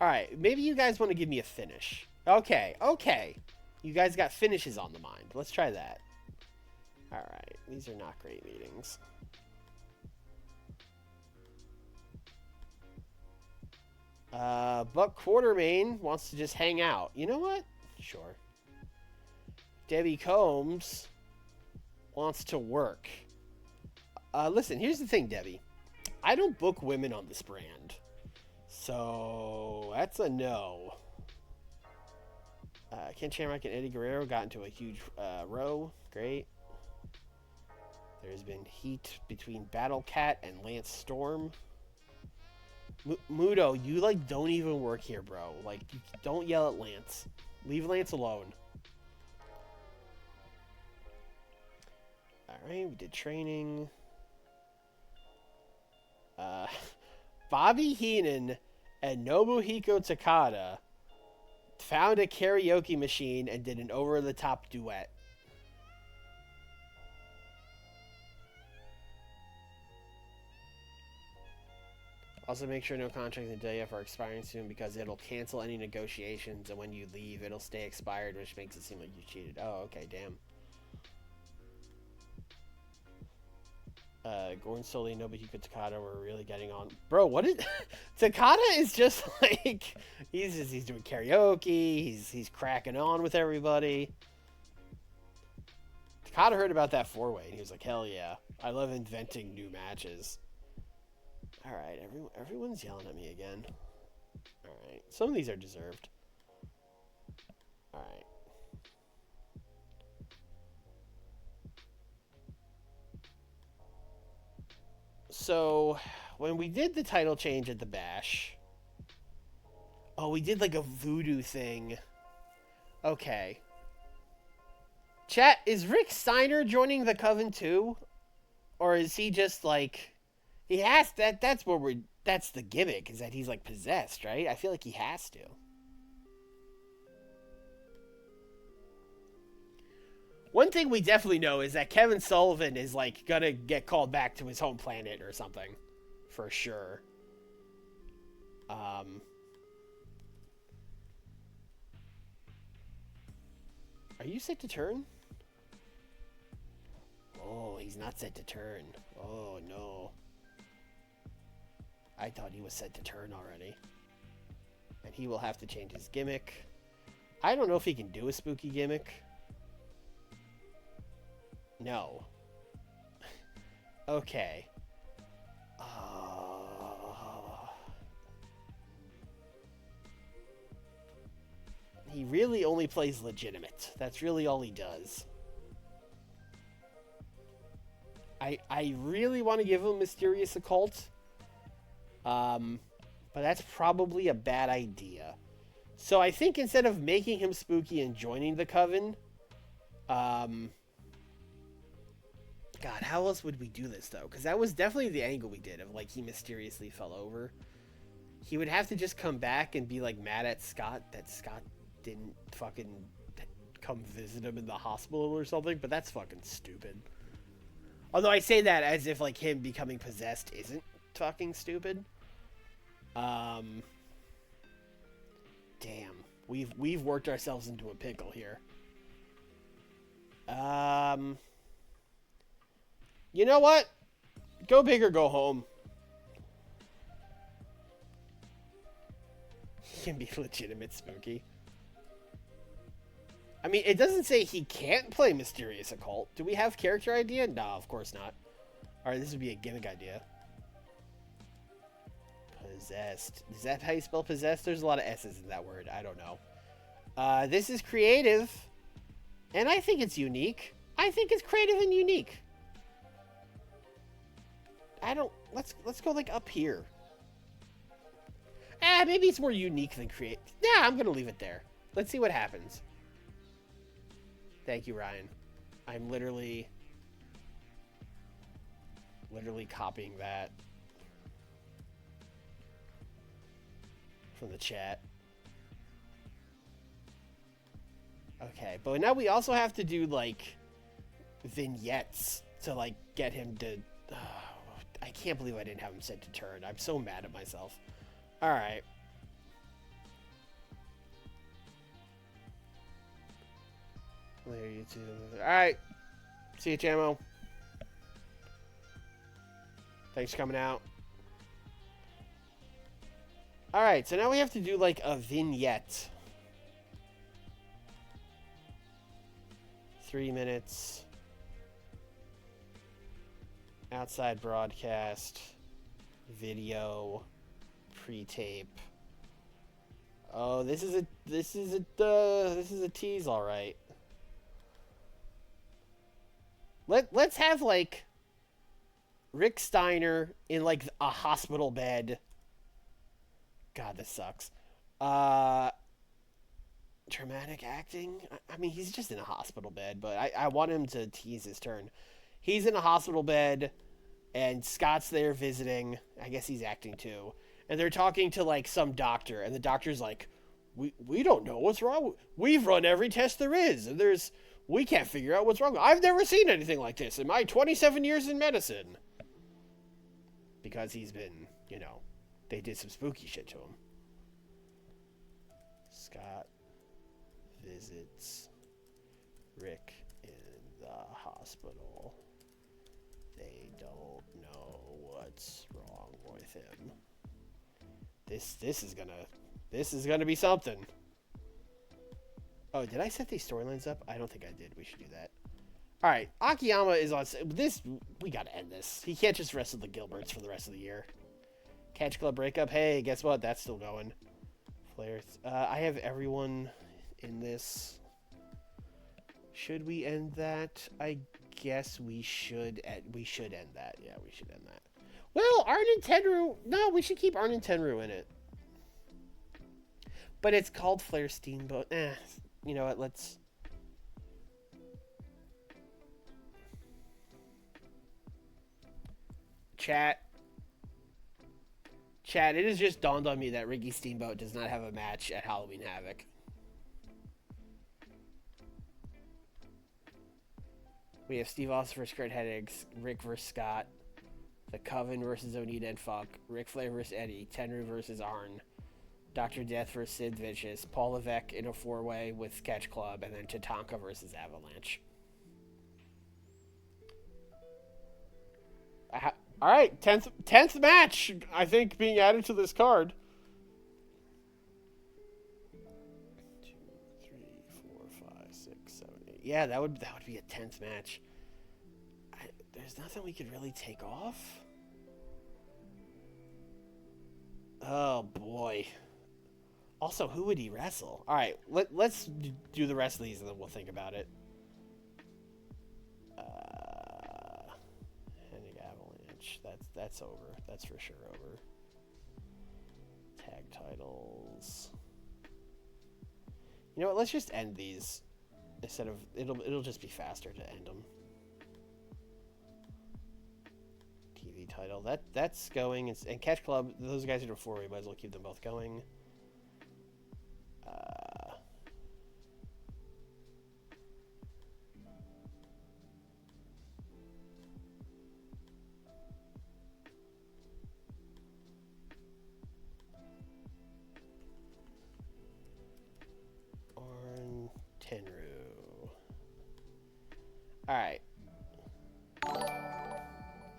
Alright, maybe you guys want to give me a finish. Okay, okay. You guys got finishes on the mind. Let's try that. Alright, these are not great meetings. Buck Quartermain wants to just hang out. You know what? Sure. Debbie Combs wants to work. Listen, here's the thing, Debbie. I don't book women on this brand. So, that's a no. Ken Shamrock and Eddie Guerrero got into a huge row. Great. There's been heat between Battle Cat and Lance Storm. Mudo, you, like, don't even work here, bro. Like, don't yell at Lance. Leave Lance alone. Alright, we did training. Bobby Heenan and Nobuhiko Takada found a karaoke machine and did an over-the-top duet. Also, make sure no contracts in WF are expiring soon because it'll cancel any negotiations, and when you leave, it'll stay expired, which makes it seem like you cheated. Oh, okay, damn. Gordon Soley and Nobuhiko Takada were really getting on. Bro, what is... Takada is just like... He's doing karaoke. He's cracking on with everybody. Takada heard about that four-way, and he was like, hell yeah. I love inventing new matches. Alright, everyone's yelling at me again. Alright, some of these are deserved. Alright. So, when we did the title change at the Bash... Oh, we did like a voodoo thing. Okay. Chat, is Rick Steiner joining the Coven too? Or is he just like... He has that's where we're that's the gimmick, is that he's like possessed, right? I feel like he has to. One thing we definitely know is that Kevin Sullivan is like gonna get called back to his home planet or something. For sure. Are you set to turn? Oh, he's not set to turn. Oh no. I thought he was set to turn already. And he will have to change his gimmick. I don't know if he can do a spooky gimmick. No. Okay. He really only plays legitimate. That's really all he does. I really want to give him Mysterious Occult. But that's probably a bad idea. So I think instead of making him spooky and joining the Coven, God, how else would we do this though? Because that was definitely the angle we did of like he mysteriously fell over. He would have to just come back and be like mad at Scott that Scott didn't fucking come visit him in the hospital or something, but that's fucking stupid. Although I say that as if like him becoming possessed isn't fucking stupid. Damn, we've worked ourselves into a pickle here. You know what? Go big or go home. He can be legitimate spooky. I mean, it doesn't say he can't play Mysterious Occult. Do we have character idea? No, of course not. Alright, this would be a gimmick idea. Possessed. Is that how you spell possessed? There's a lot of S's in that word. I don't know. This is creative. And I think it's unique. I think it's creative and unique. I don't... Let's go, like, up here. Maybe it's more unique than creative. Yeah, I'm gonna leave it there. Let's see what happens. Thank you, Ryan. I'm literally... literally copying that from the chat. Okay, but now we also have to do, like, vignettes to, like, get him to... I can't believe I didn't have him set to turn. I'm so mad at myself. Alright. There you two. Alright. See you, Chamo. Thanks for coming out. Alright, so now we have to do, like, a vignette. 3 minutes. Outside broadcast. Video. Pre-tape. Oh, this is a tease, all right. Let's have, like, Rick Steiner in, like, a hospital bed. God, this sucks. Dramatic acting? I mean, he's just in a hospital bed, but I want him to tease his turn. He's in a hospital bed, and Scott's there visiting. I guess he's acting, too. And they're talking to, like, some doctor, and the doctor's like, we don't know what's wrong. We've run every test there is, and we can't figure out what's wrong. I've never seen anything like this in my 27 years in medicine. Because he's been, you know, they did some spooky shit to him. Scott visits Rick in the hospital. They don't know what's wrong with him. This is gonna be something. Oh, did I set these storylines up? I don't think I did. We should do that. All right, Akiyama is on this. We gotta end this. He can't just wrestle the Gilberts for the rest of the year. Catch Club breakup. Hey, guess what? That's still going. Flair. I have everyone in this. Should we end that? I guess we should. We should end that. Yeah, we should end that. Well, Arn and Tenru. No, we should keep Arn and Tenru in it. But it's called Flair Steamboat. You know what? Let's. Chat, it has just dawned on me that Ricky Steamboat does not have a match at Halloween Havoc. We have Steve Austin versus Kurt Hennig, Rick versus Scott, The Coven versus Onita and Funk, Ric Flair versus Eddie, Tenru versus Arn, Dr. Death versus Sid Vicious, Paul Levesque in a 4-way with Catch Club, and then Tatanka versus Avalanche. All right, 10th match, I think, being added to this card. 2, 3, 4, 5, 6, 7, 8. Yeah, that would be a 10th match. There's nothing we could really take off. Oh boy. Also, who would he wrestle? All right, let's do the rest of these, and then we'll think about it. That's over. That's for sure over. Tag titles. You know what? Let's just end these instead of it'll just be faster to end them. TV title. That's going, and Catch Club. Those guys are 4. We might as well keep them both going. Tenru. All right.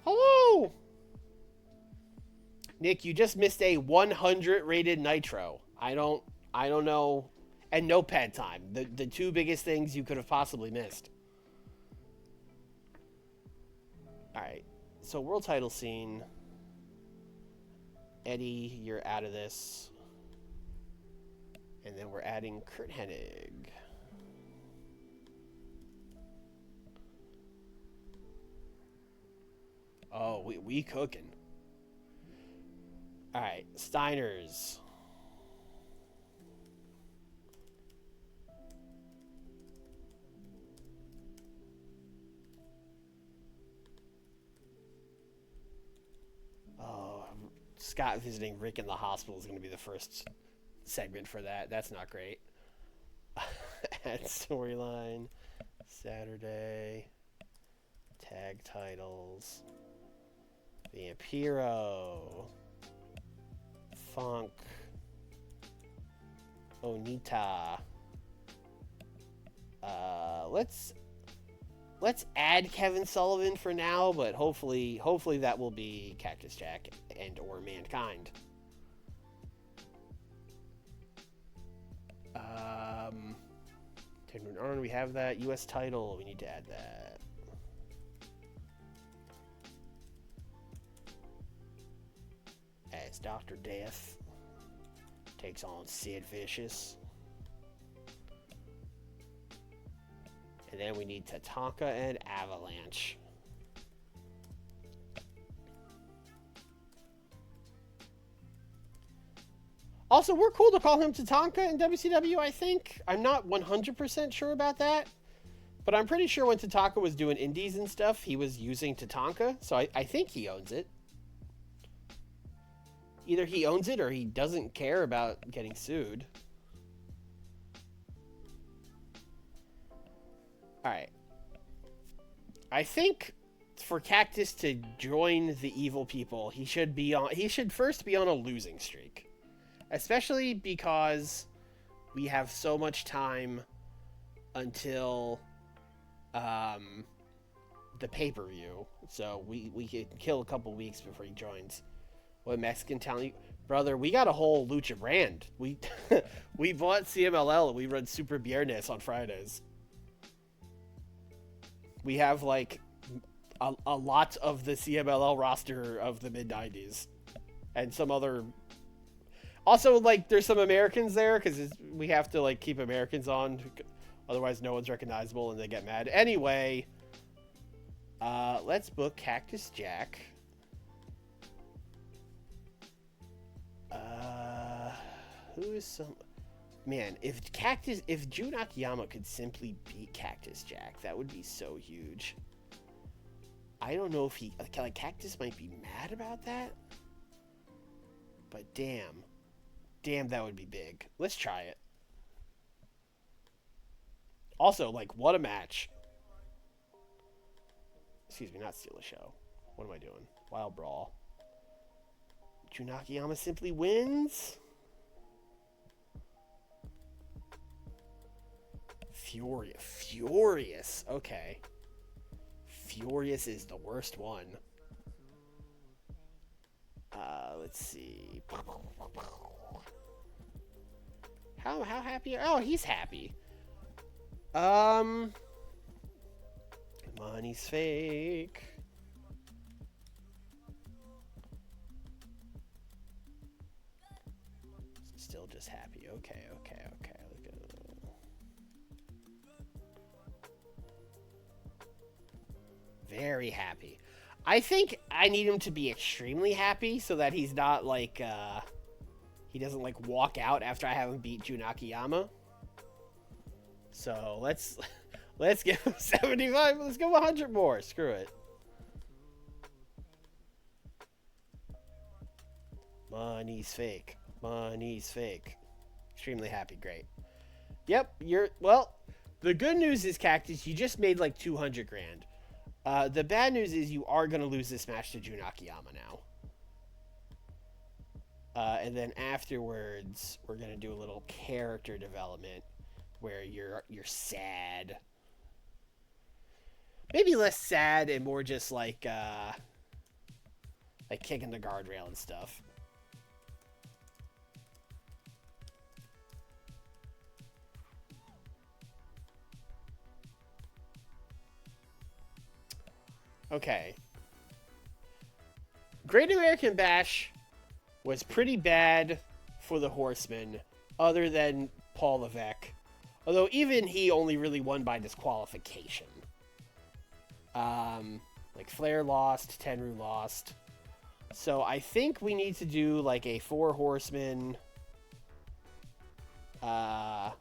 Hello, Nick. You just missed a 100 rated Nitro. I don't know. And Notepad time. The two biggest things you could have possibly missed. All right. So world title scene. Eddie, you're out of this. And then we're adding Curt Hennig. Oh, we cooking. All right, Steiners. Scott visiting Rick in the hospital is going to be the first segment for that. That's not great. Add storyline. Saturday. Tag titles. Vampiro. Funk. Onita. Let's add Kevin Sullivan for now, but hopefully that will be Cactus Jack and or Mankind. We have that U.S. title. We need to add that. As Dr. Death takes on Sid Vicious. And then we need Tatanka and Avalanche. Also, we're cool to call him Tatanka in WCW, I think. I'm not 100% sure about that. But I'm pretty sure when Tatanka was doing indies and stuff, he was using Tatanka. So I think he owns it. Either he owns it or he doesn't care about getting sued. Alright. I think for Cactus to join the evil people, he should first be on a losing streak. Especially because we have so much time until the pay-per-view. So we could kill a couple weeks before he joins. What Mexican talent? Brother, we got a whole lucha brand. We bought CMLL and we run Super Viernes on Fridays. We have like a lot of the CMLL roster of the mid-90s. And some other... Also, like, there's some Americans there, because we have to, like, keep Americans on. Otherwise, no one's recognizable, and they get mad. Anyway, let's book Cactus Jack. Who is some... Man, if Jun Akiyama could simply beat Cactus Jack, that would be so huge. I don't know if he... Like, Cactus might be mad about that. But damn. Damn, that would be big. Let's try it. Also, like, what a match. Excuse me, not steal a show. What am I doing? Wild Brawl. Jun Akiyama simply wins? Furious. Okay. Furious is the worst one. Let's see. How happy? Oh, he's happy. Money's fake. Still just happy. Okay. Let's go. Very happy. I think I need him to be extremely happy so that he's not like, he doesn't like walk out after I have him beat Jun Akiyama. So let's give him 75. Let's go 100 more. Screw it. Money's fake. Extremely happy. Great. Yep. Well, the good news is, Cactus, you just made like 200 grand. The bad news is you are going to lose this match to Jun Akiyama now. And then afterwards, we're going to do a little character development where you're sad. Maybe less sad and more just like kicking the guardrail and stuff. Okay. Great American Bash was pretty bad for the Horsemen, other than Paul Levesque. Although even he only really won by disqualification. Like Flair lost, Tenryu lost. So I think we need to do like a 4 Horsemen. We're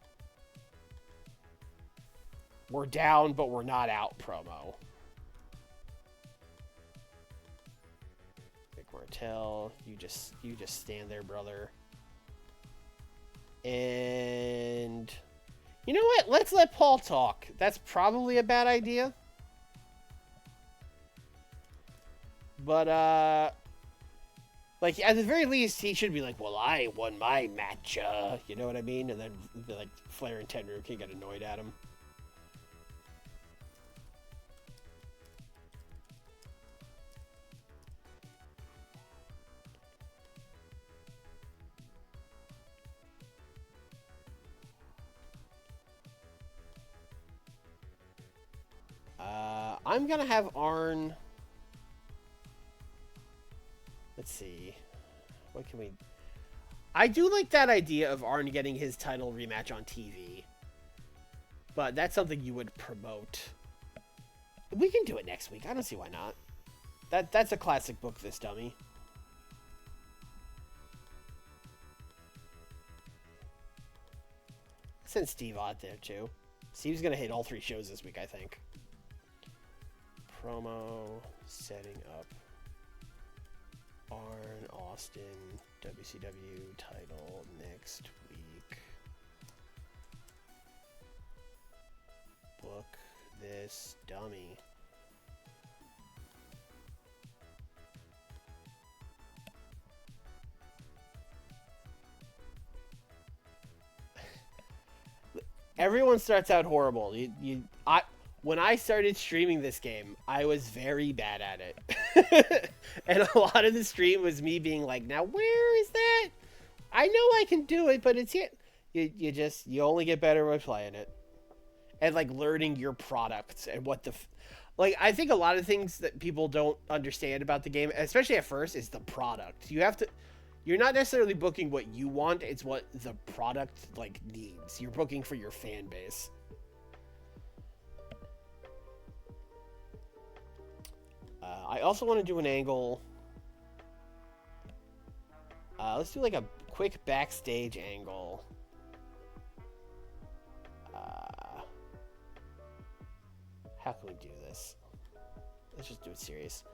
down, but we're not out promo. I think we're Tell. You just stand there, brother. And you know what? Let's let Paul talk. That's probably a bad idea. But like at the very least, he should be like, "Well, I won my match." You know what I mean? And then like Flair and Tenryu can get annoyed at him. I'm gonna have Arn. Let's see. What can we... I do like that idea of Arn getting his title rematch on TV. But that's something you would promote. We can do it next week. I don't see why not. That's a classic book, this dummy. Send Steve out there, too. Steve's gonna hit all 3 shows this week, I think. Promo, setting up Arn Austin WCW title next week. Book this dummy. Everyone starts out horrible. When I started streaming this game, I was very bad at it. And a lot of the stream was me being like, now where is that? I know I can do it, but it's it. You only get better by playing it. And like learning your products and what the... Like, I think a lot of things that people don't understand about the game, especially at first, is the product. You have to... You're not necessarily booking what you want, it's what the product, like, needs. You're booking for your fan base. I also want to do an angle. Let's do, like, a quick backstage angle. How can we do this? Let's just do it serious.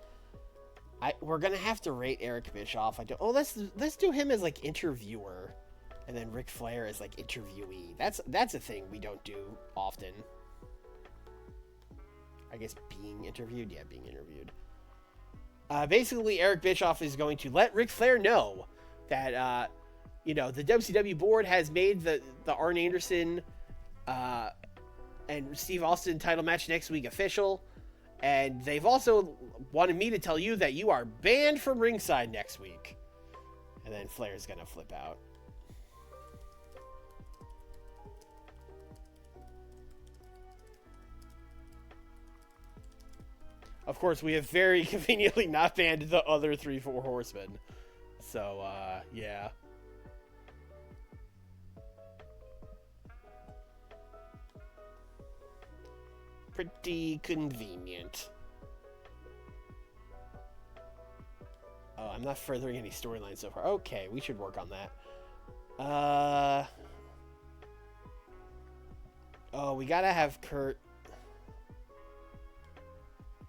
We're gonna have to rate Eric Bischoff. Let's do him as like interviewer, and then Ric Flair as like interviewee. That's a thing we don't do often. I guess being interviewed, yeah, being interviewed. Basically, Eric Bischoff is going to let Ric Flair know that the WCW board has made the Arn Anderson and Steve Austin title match next week official. And they've also wanted me to tell you that you are banned from ringside next week. And then Flair's gonna flip out. Of course, we have very conveniently not banned the other 3-4 horsemen. So, yeah. Pretty convenient. Oh, I'm not furthering any storylines so far. Okay, we should work on that. Oh, we gotta have Curt.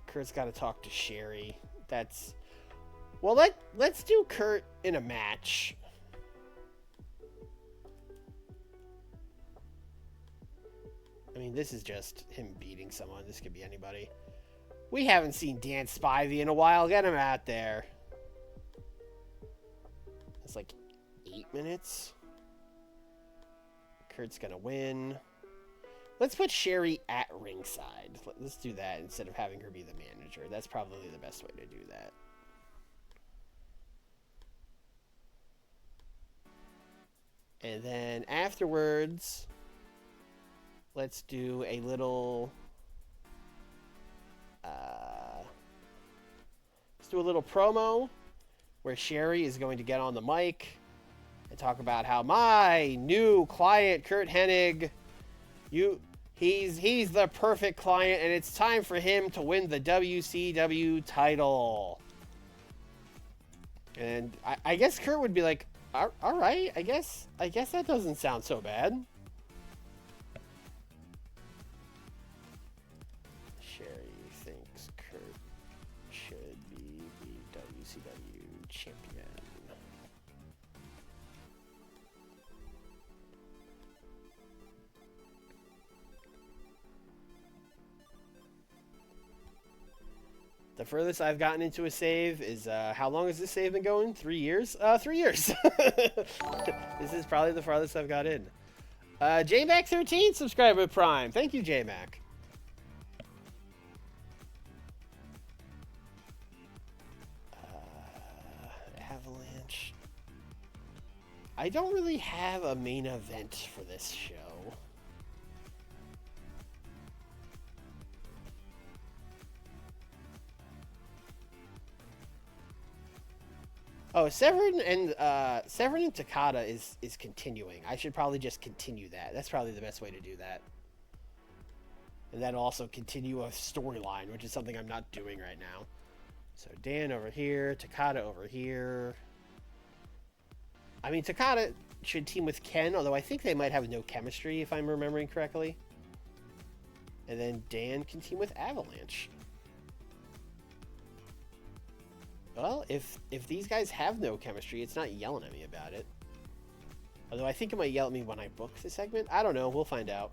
Curt's gotta talk to Sherry. Well, let's do Curt in a match. I mean, this is just him beating someone. This could be anybody. We haven't seen Dan Spivey in a while. Get him out there. It's like 8 minutes. Curt's gonna win. Let's put Sherry at ringside. Let's do that instead of having her be the manager. That's probably the best way to do that. And then afterwards... Let's do a little promo where Sherry is going to get on the mic and talk about how my new client, Curt Hennig, he's the perfect client and it's time for him to win the WCW title. And I guess Curt would be like, all right, I guess that doesn't sound so bad. furthest I've gotten into a save is, how long has this save been going? 3 years? 3 years. This is probably the farthest I've got in. JMac13 subscriber Prime. Thank you, JMac. Avalanche. I don't really have a main event for this show. Oh, Severin and Takada is continuing. I should probably just continue that. That's probably the best way to do that. And then also continue a storyline, which is something I'm not doing right now. So Dan over here, Takada over here. I mean, Takada should team with Ken, although I think they might have no chemistry, if I'm remembering correctly. And then Dan can team with Avalanche. Well, if these guys have no chemistry, it's not yelling at me about it. Although I think it might yell at me when I book the segment. I don't know. We'll find out.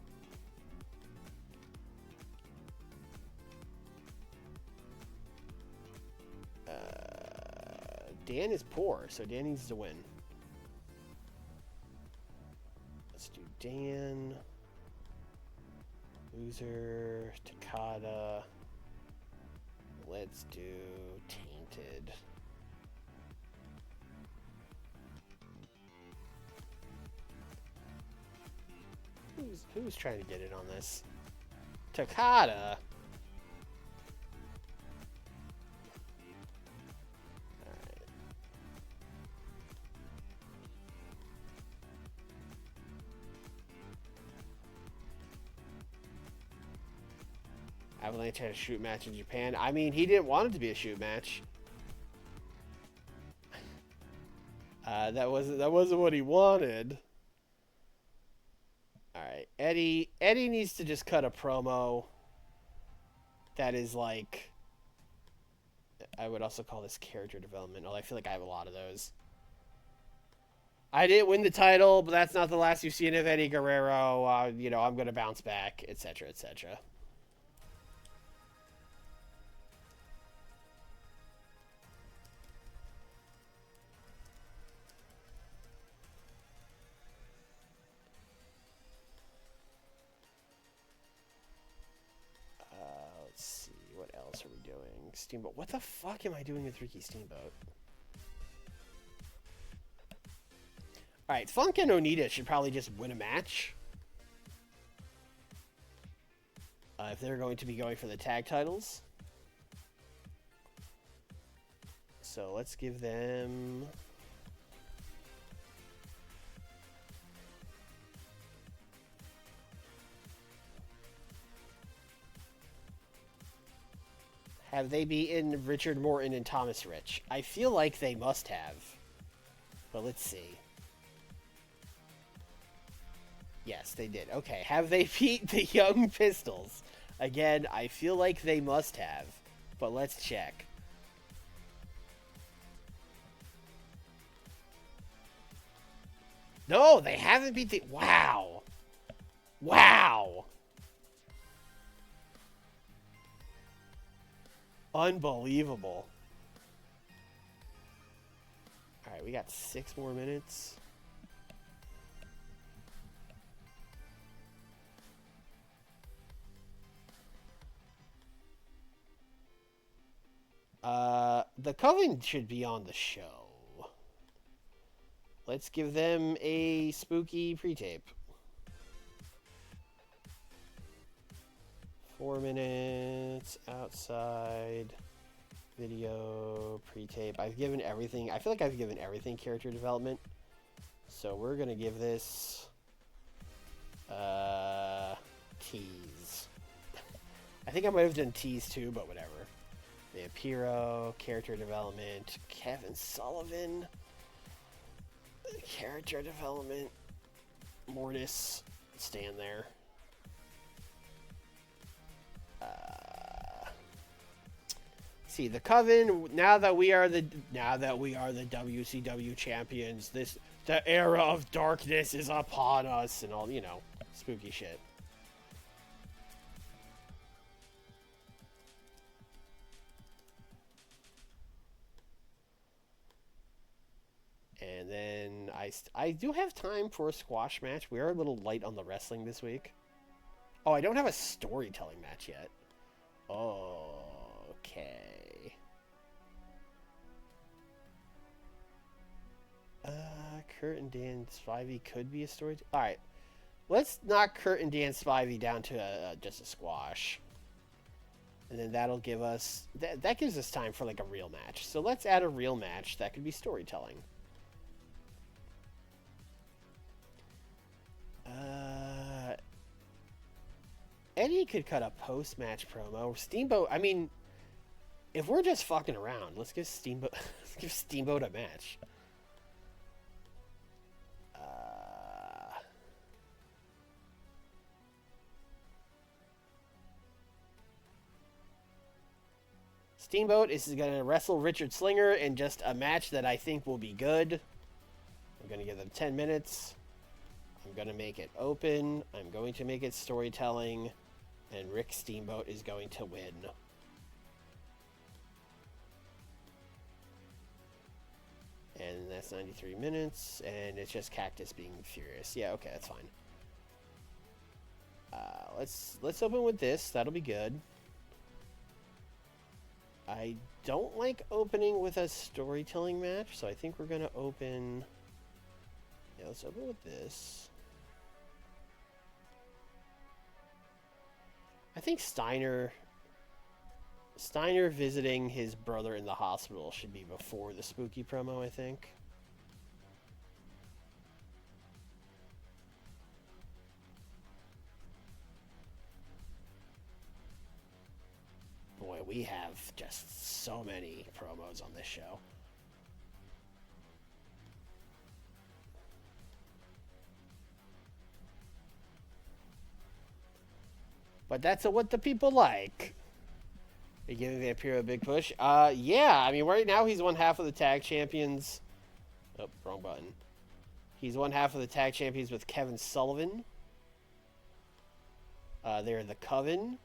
Dan is poor, so Dan needs to win. Let's do Dan. Loser. Takada. Let's do Tainted. Who's trying to get in on this? Takada. Alright. Avalanche had a shoot match in Japan. I mean, he didn't want it to be a shoot match. That wasn't what he wanted. Alright, Eddie needs to just cut a promo that is like, I would also call this character development, although I feel like I have a lot of those. I didn't win the title, but that's not the last you've seen of Eddie Guerrero. You know, I'm going to bounce back, etc., etc. Let's see, what else are we doing? Steamboat. What the fuck am I doing with Ricky Steamboat? Alright, Funk and Onita should probably just win a match. If they're going to be going for the tag titles. So let's give them... Have they beaten Richard Morton and Thomas Rich? I feel like they must have. But let's see. Yes, they did. Okay, have they beat the Young Pistols? Again, I feel like they must have. But let's check. No, they haven't beat the... Wow. Wow. Unbelievable. Alright, we got 6 more minutes. The Coven should be on the show. Let's give them a spooky pre-tape. 4 minutes outside video pre-tape. I've given everything. I feel like I've given everything character development. So we're gonna give this tease. I think I might have done tease too, but whatever. Vampiro, character development, Kevin Sullivan, character development, Mortis, stand there. See, the Coven, now that we are the WCW champions, the era of darkness is upon us and all, you know, spooky shit. And then I do have time for a squash match. We are a little light on the wrestling this week. Oh, I don't have a storytelling match yet. Okay. Kurt and Dan Spivey could be a story. All right. Let's knock Kurt and Dan Spivey down to just a squash. And then that'll give us... That gives us time for, like, a real match. So let's add a real match. That could be storytelling. Eddie could cut a post-match promo. Steamboat... I mean, if we're just fucking around, let's give Steamboat... let's give Steamboat a match. Steamboat is going to wrestle Richard Slinger in just a match that I think will be good. I'm going to give them 10 minutes. I'm going to make it open. I'm going to make it storytelling. And Rick Steamboat is going to win. And that's 93 minutes. And it's just Cactus being furious. Yeah, okay, that's fine. Let's open with this. That'll be good. I don't like opening with a storytelling match, so I think we're going to open... Yeah, let's open with this. I think Steiner visiting his brother in the hospital should be before the spooky promo, I think. Boy, we have just so many promos on this show. But that's what the people like. Are you giving Vampiro a big push? Yeah. I mean, right now he's one half of the tag champions. Oh, wrong button. He's one half of the tag champions with Kevin Sullivan. They're the Coven.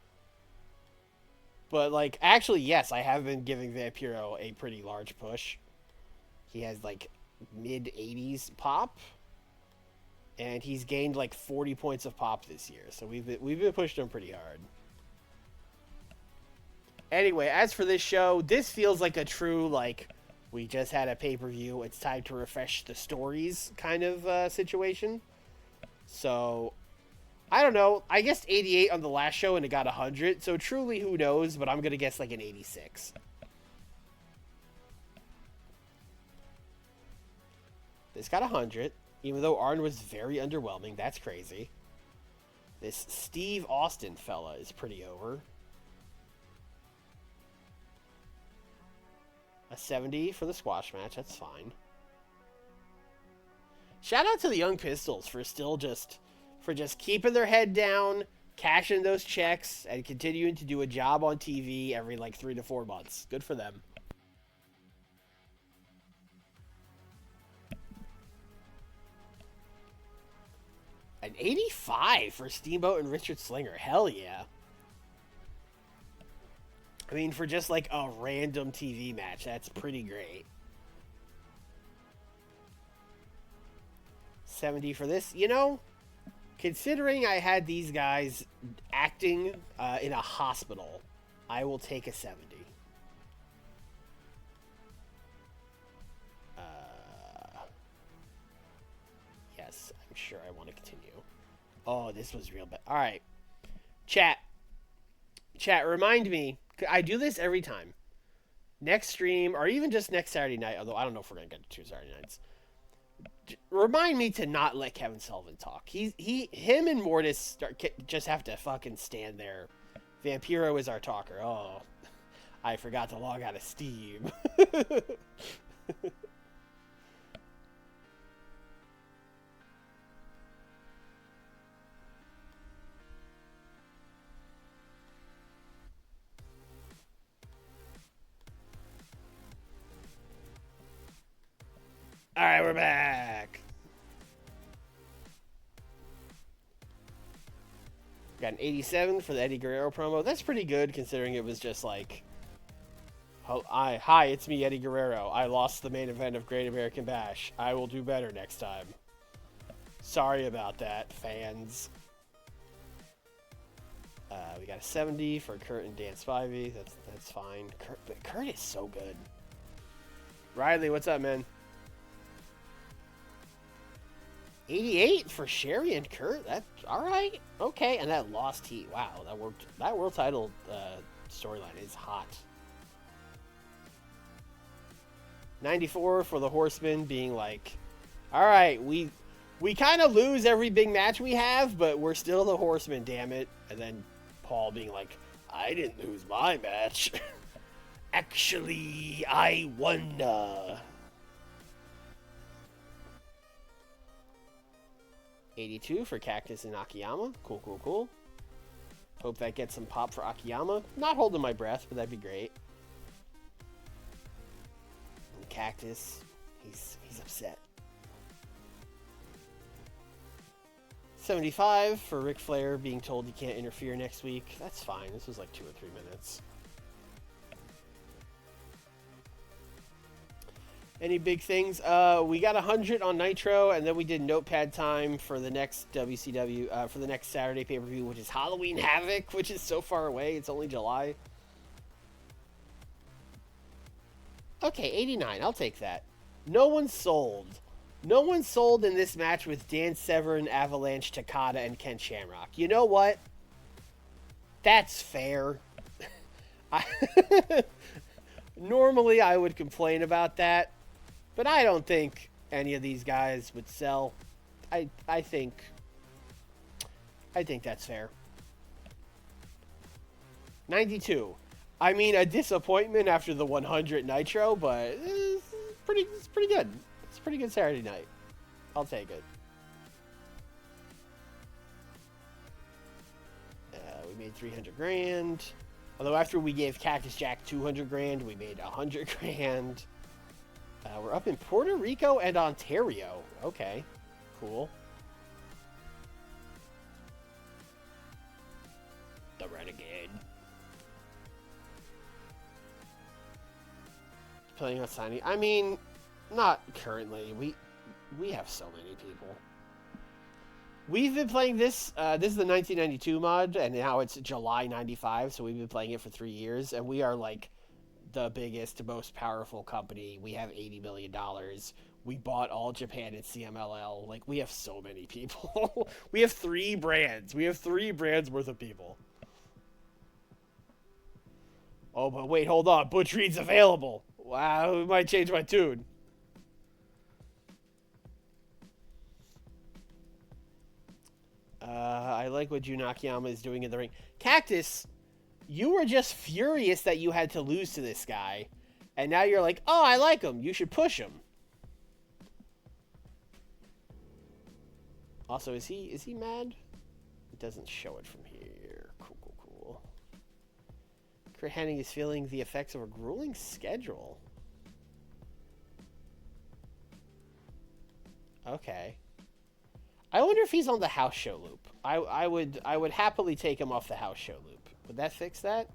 But, like, actually, yes, I have been giving Vampiro a pretty large push. He has, like, mid-80s pop. And he's gained, like, 40 points of pop this year. So we've been pushing him pretty hard. Anyway, as for this show, this feels like a true, like, we just had a pay-per-view, it's time to refresh the stories kind of situation. So... I don't know. I guessed 88 on the last show and it got 100. So truly, who knows? But I'm going to guess like an 86. This got 100. Even though Arn was very underwhelming. That's crazy. This Steve Austin fella is pretty over. A 70 for the squash match. That's fine. Shout out to the Young Pistols for still just keeping their head down, cashing those checks, and continuing to do a job on TV every like 3 to 4 months. Good for them. An 85 for Steamboat and Richard Slinger. Hell yeah. I mean, for just like a random TV match, that's pretty great. 70 for this. You know, considering I had these guys acting in a hospital, I will take a 70. Yes, I'm sure I want to continue. Oh, this was real bad. All right. Chat, remind me. I do this every time. Next stream, or even just next Saturday night, although I don't know if we're going to get to 2 Saturday nights. Remind me to not let Kevin Sullivan talk. Him and Mortis just have to fucking stand there. Vampiro is our talker. Oh, I forgot to log out of Steam. All right, we're back. Got an 87 for the Eddie Guerrero promo. That's pretty good considering it was just like Hi, it's me, Eddie Guerrero. I lost the main event of Great American Bash. I will do better next time. Sorry about that, fans. We got a 70 for Kurt and Dan Spivey. That's fine. Kurt is so good. Riley, what's up, man? 88 for Sherry and Kurt. That's all right. Okay, and that lost heat. Wow, that worked. That world title storyline is hot. 94 for the Horsemen being like, all right, we kind of lose every big match we have, but we're still the Horsemen, damn it. And then Paul being like, I didn't lose my match. Actually, I won. 82 for Cactus and Akiyama. Cool, cool, cool. Hope that gets some pop for Akiyama. Not holding my breath, but that'd be great. And Cactus, he's upset. 75 for Ric Flair being told he can't interfere next week. That's fine. This was like 2 or 3 minutes. Any big things? We got 100 on Nitro, and then we did Notepad time for the next WCW, for the next Saturday pay-per-view, which is Halloween Havoc, which is so far away. It's only July. Okay, 89. I'll take that. No one sold. No one sold in this match with Dan Severn, Avalanche, Takada, and Ken Shamrock. You know what? That's fair. Normally, I would complain about that. But I don't think any of these guys would sell. I think that's fair. 92. I mean, a disappointment after the 100 Nitro, but it's pretty good. It's a pretty good Saturday night. I'll take it. We made 300 grand. Although after we gave Cactus Jack 200 grand, we made 100 grand. We're up in Puerto Rico and Ontario. Okay, cool. The Renegade. Playing on signing. I mean, not currently. We have so many people. We've been playing this. This is the 1992 mod, and now it's July 95, so we've been playing it for 3 years, and we are like the biggest, most powerful company. We have $80 million. We bought All Japan and CMLL. Like, we have so many people. We have 3 brands. We have 3 brands worth of people. Oh, but wait, hold on. Butch Reed's available. Wow, we might change my tune. I like what Jun Akiyama is doing in the ring. Cactus, you were just furious that you had to lose to this guy. And now you're like, oh, I like him. You should push him. Also, is he mad? It doesn't show it from here. Cool, cool, cool. Kurt Hennig is feeling the effects of a grueling schedule. Okay. I wonder if he's on the house show loop. I would happily take him off the house show loop. Would that fix that?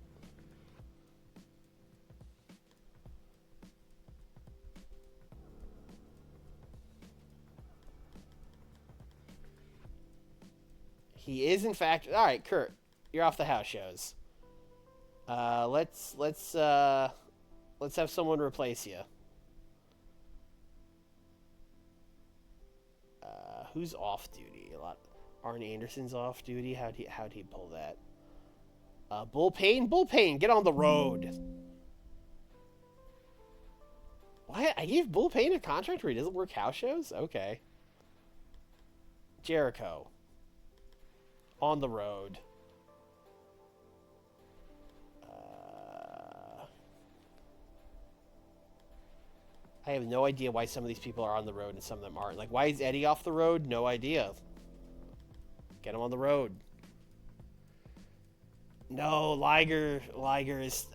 He is, in fact. All right, Kurt, you're off the house shows. Let's have someone replace you. Who's off duty? A lot. Arn Anderson's off duty. How'd he pull that? Bull Payne, get on the road. What? I gave Bull Payne a contract where he doesn't work house shows? Okay. Jericho. On the road. I have no idea why some of these people are on the road and some of them aren't. Like, why is Eddie off the road? No idea. Get him on the road. No, Liger is...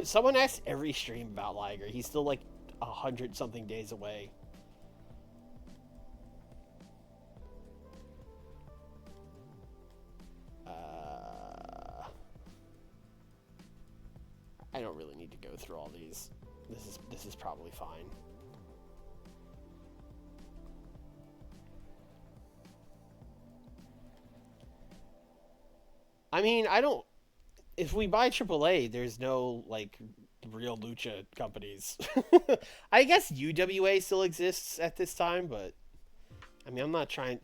Someone asks every stream about Liger. He's still like 100-something days away. I don't really need to go through all these. This is probably fine. I mean, I don't. If we buy AAA, there's no like real lucha companies. I guess UWA still exists at this time, but I mean, I'm not trying.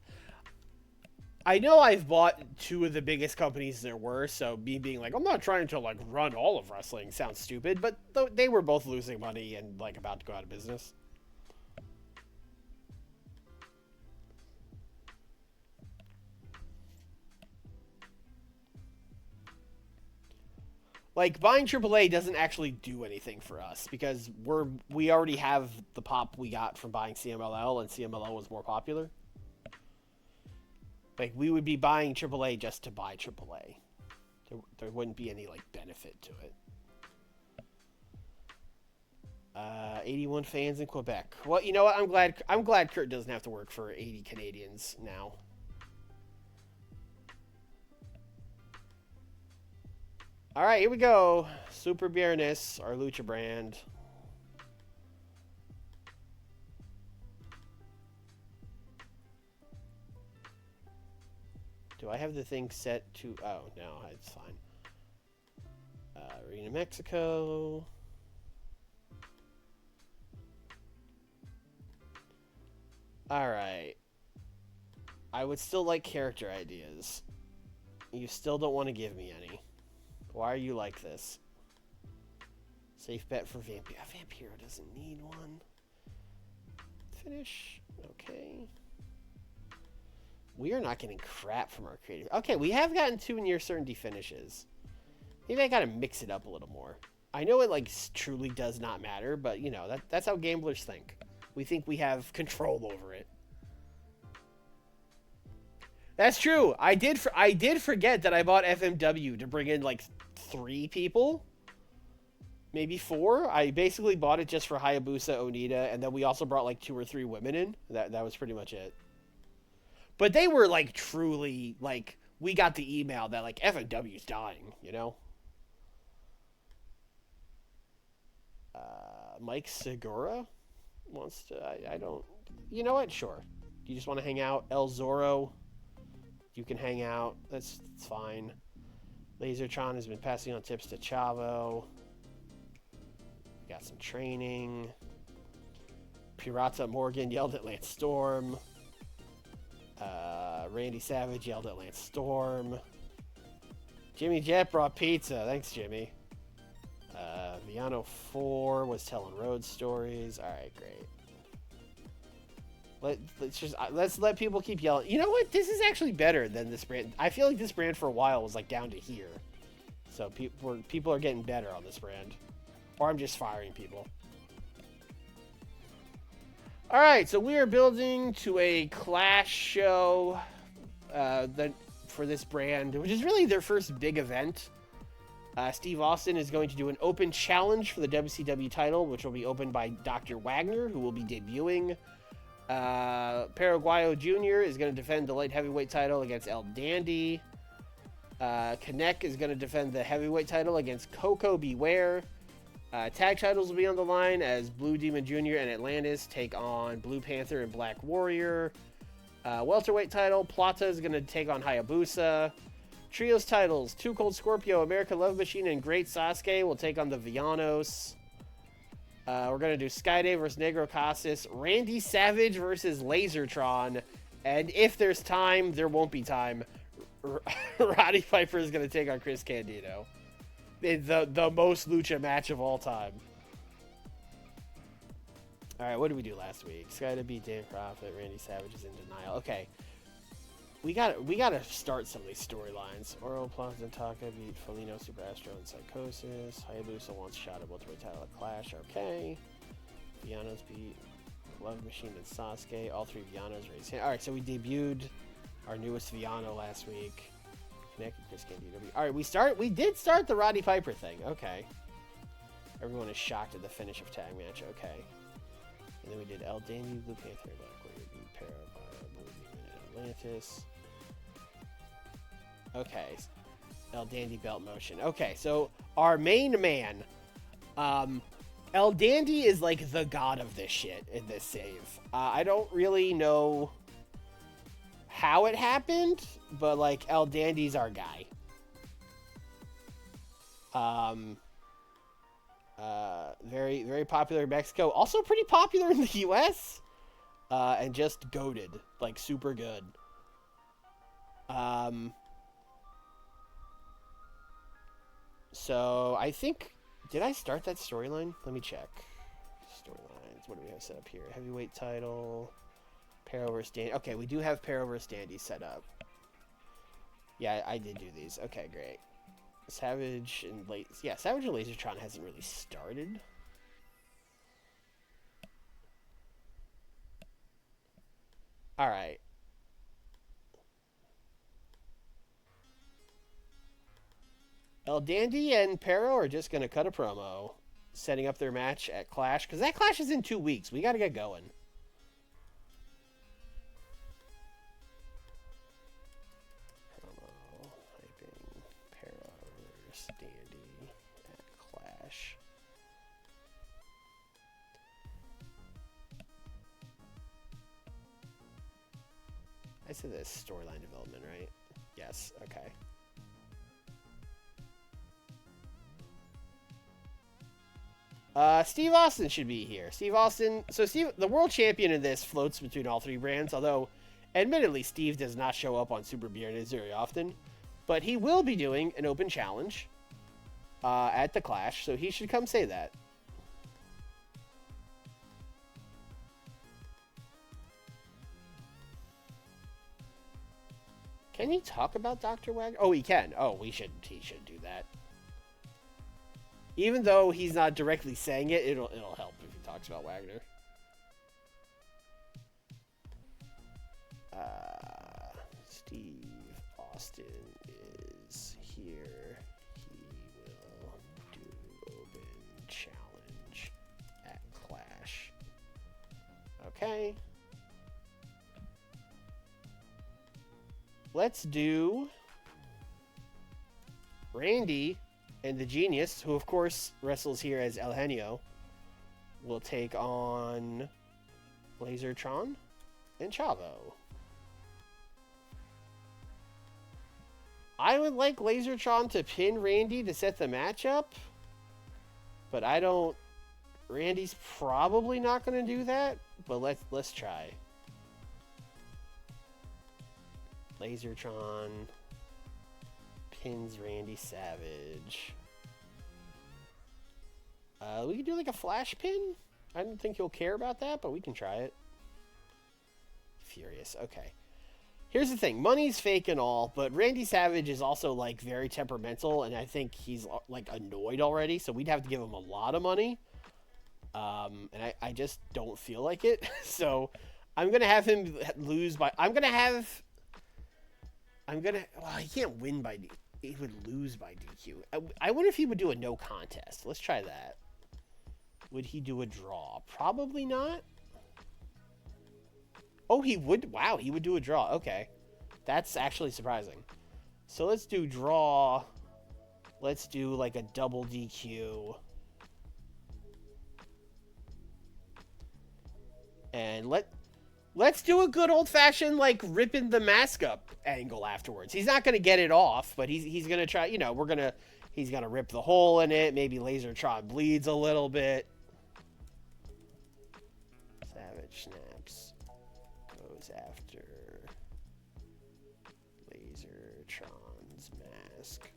I know I've bought two of the biggest companies there were, so me being like, I'm not trying to like run all of wrestling sounds stupid, but they were both losing money and like about to go out of business. Like buying AAA doesn't actually do anything for us because we already have the pop we got from buying CMLL, and CMLL was more popular. Like, we would be buying AAA just to buy AAA. There wouldn't be any, like, benefit to it. 81 fans in Quebec. Well, you know what? I'm glad Curt doesn't have to work for 80 Canadians now. All right, here we go. Super Viernes, our lucha brand. Do I have the thing set to... Oh, no, it's fine. Arena Mexico. Alright. I would still like character ideas. You still don't want to give me any. Why are you like this? Safe bet for Vampiro. Vampiro doesn't need one. Finish. Okay. We are not getting crap from our creative. Okay, we have gotten 2 near certainty finishes. Maybe I gotta mix it up a little more. I know it like truly does not matter, but you know that's how gamblers think. We think we have control over it. That's true. I did forget that I bought FMW to bring in like 3 people, maybe 4. I basically bought it just for Hayabusa, Onita, and then we also brought like 2 or 3 women in. That was pretty much it. But they were, like, truly, like, we got the email that, like, FMW's dying, you know? Mike Segura wants to, I don't, you know what? Sure. You just want to hang out? El Zorro, you can hang out. That's fine. Lasertron has been passing on tips to Chavo. We got some training. Pirata Morgan yelled at Lance Storm. Randy Savage yelled at Lance Storm. Jimmy Jet brought pizza. Thanks, Jimmy. Viano 4 was telling road stories. All right, great. Let's let people keep yelling. You know what? This is actually better than this brand. I feel like this brand for a while was like down to here. So people are getting better on this brand. Or I'm just firing people. All right, so we are building to a Clash show for this brand, which is really their first big event. Steve Austin is going to do an open challenge for the WCW title, which will be opened by Dr. Wagner, who will be debuting. Paraguayo Jr. is going to defend the light heavyweight title against El Dandy. Canek is going to defend the heavyweight title against Coco Beware. Tag titles will be on the line as Blue Demon Jr. and Atlantis take on Blue Panther and Black Warrior. Welterweight title, Plata is going to take on Hayabusa. Trios titles, Too Cold Scorpio, American Love Machine, and Great Sasuke will take on the Villanos. We're going to do Skyday versus Negro Casas, Randy Savage versus Lasertron, and if there's time, there won't be time, Roddy Piper is going to take on Chris Candido. The most lucha match of all time. Alright, what did we do last week? Skyday beat Dan Profit, Randy Savage is in denial. Okay. We gotta start some of these storylines. Oro Plaza Taka beat Felino, Super Astro, and Psychosis. Hayabusa wants shot at welterweight title at Clash. Okay. Villanos beat Love Machine and Sasuke. All 3 Villanos raised hand. Alright, so we debuted our newest Villano last week. Connected Chris Candido. Alright, we did start the Roddy Piper thing. Okay. Everyone is shocked at the finish of tag match. Okay. And then we did El Dandy, Blue Panther, Black Warrior, Blue Paraguay, Blue Demon, and Atlantis. Okay. El Dandy belt motion. Okay, so our main man, El Dandy is like the god of this shit in this save. I don't really know how it happened, but like El Dandy's our guy. Very, very popular in Mexico. Also pretty popular in the US. And just goated. Like, super good. So, I think... Did I start that storyline? Let me check. Storylines. What do we have set up here? Heavyweight title. Pero versus Dandy. Okay, we do have Pero versus Dandy set up. Yeah, I did do these. Okay, great. Savage and Savage and Lasertron hasn't really started. All right. El Dandy and Pero are just gonna cut a promo, setting up their match at Clash, because that Clash is in 2 weeks. We got to get going. Promo typing Pero versus Dandy at Clash. I said this storyline development, right? Yes. Okay. Steve Austin should be here. Steve Austin. So Steve, the world champion in this, floats between all 3 brands. Although, admittedly, Steve does not show up on Super Viernes very often, but he will be doing an open challenge at the Clash, so he should come say that. Can he talk about Dr. Wagner? Oh, he can. Oh, he should do that. Even though he's not directly saying it, it'll help if he talks about Wagner. Steve Austin is here. He will do open challenge at Clash. Okay. Let's do Randy and the Genius, who of course wrestles here as El Genio, will take on Lasertron and Chavo. I would like Lasertron to pin Randy to set the match up, but I don't... Randy's probably not going to do that, but let's try. Lasertron pins Randy Savage. We can do like a flash pin. I don't think he'll care about that, but we can try it. Furious. Okay. Here's the thing. Money's fake and all, but Randy Savage is also like very temperamental, and I think he's like annoyed already, so we'd have to give him a lot of money. And I just don't feel like it. So I'm going to have him lose by... Well, he can't win by... He would lose by DQ. I wonder if he would do a no contest. Let's try that. Would he do a draw? Probably not. Oh, he would. Wow, he would do a draw. Okay. That's actually surprising. So let's do draw. Let's do like a double DQ. And let's do a good old-fashioned, like, ripping the mask up angle afterwards. He's not going to get it off, but he's going to try, you know, he's going to rip the hole in it. Maybe Lasertron bleeds a little bit. Savage snaps. Goes after Lasertron's mask.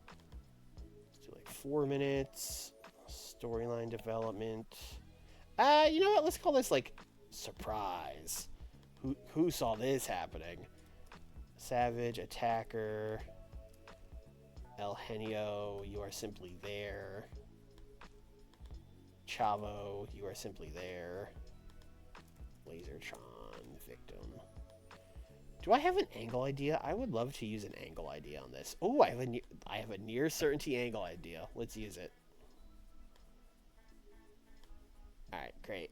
Let's do, like, 4 minutes. Storyline development. You know what? Let's call this, like... Surprise. Who saw this happening? Savage, Attacker, El Genio, you are simply there. Chavo, you are simply there. Lasertron, victim. Do I have an angle idea? I would love to use an angle idea on this. Oh, I have a near certainty angle idea. Let's use it. All right, great.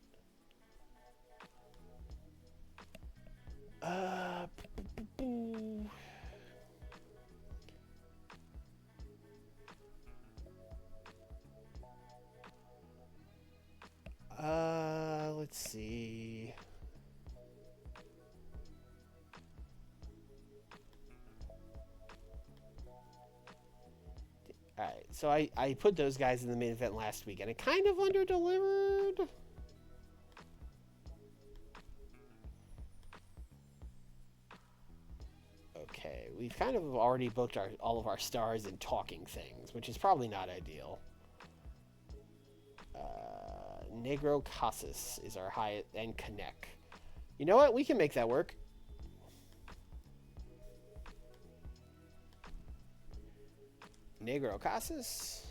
So I put those guys in the main event last week, and it kind of under-delivered. Okay, we've kind of already booked all of our stars in talking things, which is probably not ideal. Negro Casas is our highest, and canek. You know what? We can make that work. Negro Casas,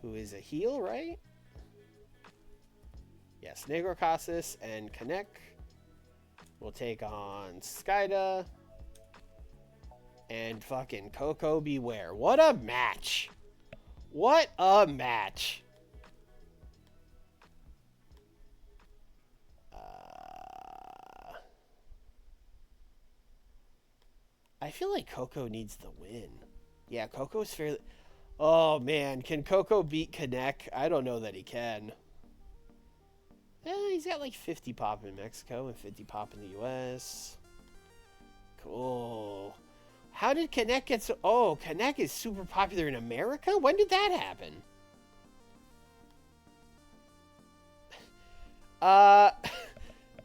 who is a heel, right? Yes, Negro Casas and canek will take on Skyda and fucking Coco Beware. What a match! What a match! I feel like Coco needs the win. Yeah, Coco's fairly... Oh, man. Can Coco beat canek? I don't know that he can. He's got like 50 pop in Mexico and 50 pop in the U.S. Cool. How did canek get so... Oh, canek is super popular in America? When did that happen?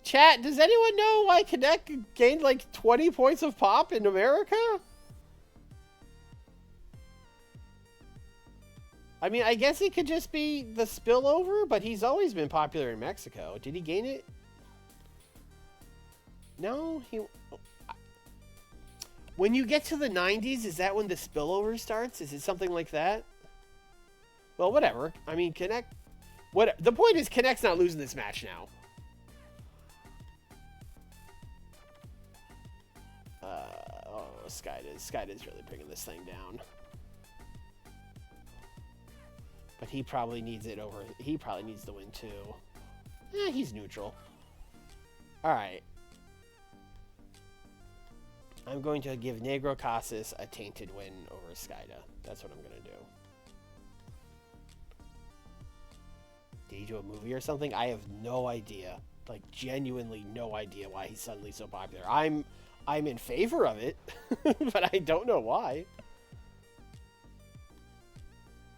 Chat, does anyone know why canek gained like 20 points of pop in America? I mean, I guess it could just be the spillover, but he's always been popular in Mexico. Did he gain it? No, he... When you get to the 90s, is that when the spillover starts? Is it something like that? Well, whatever. I mean, canek... The point is, canek's not losing this match now. Skyda's really bringing this thing down. But he probably needs it over... He probably needs the win, too. He's neutral. Alright. I'm going to give Negro Casas a tainted win over Skyda. That's what I'm going to do. Did he do a movie or something? I have no idea. Like, genuinely no idea why he's suddenly so popular. I'm in favor of it, but I don't know why.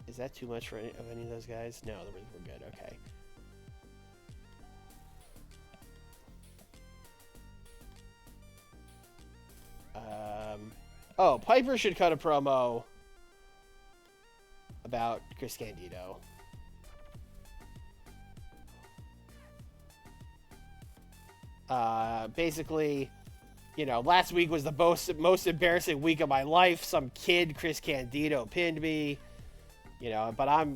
Is that too much for any of those guys? No, we're good. Okay. Oh, Piper should cut a promo about Chris Candido. Basically, you know, last week was the most embarrassing week of my life. Some kid, Chris Candido, pinned me. You know, but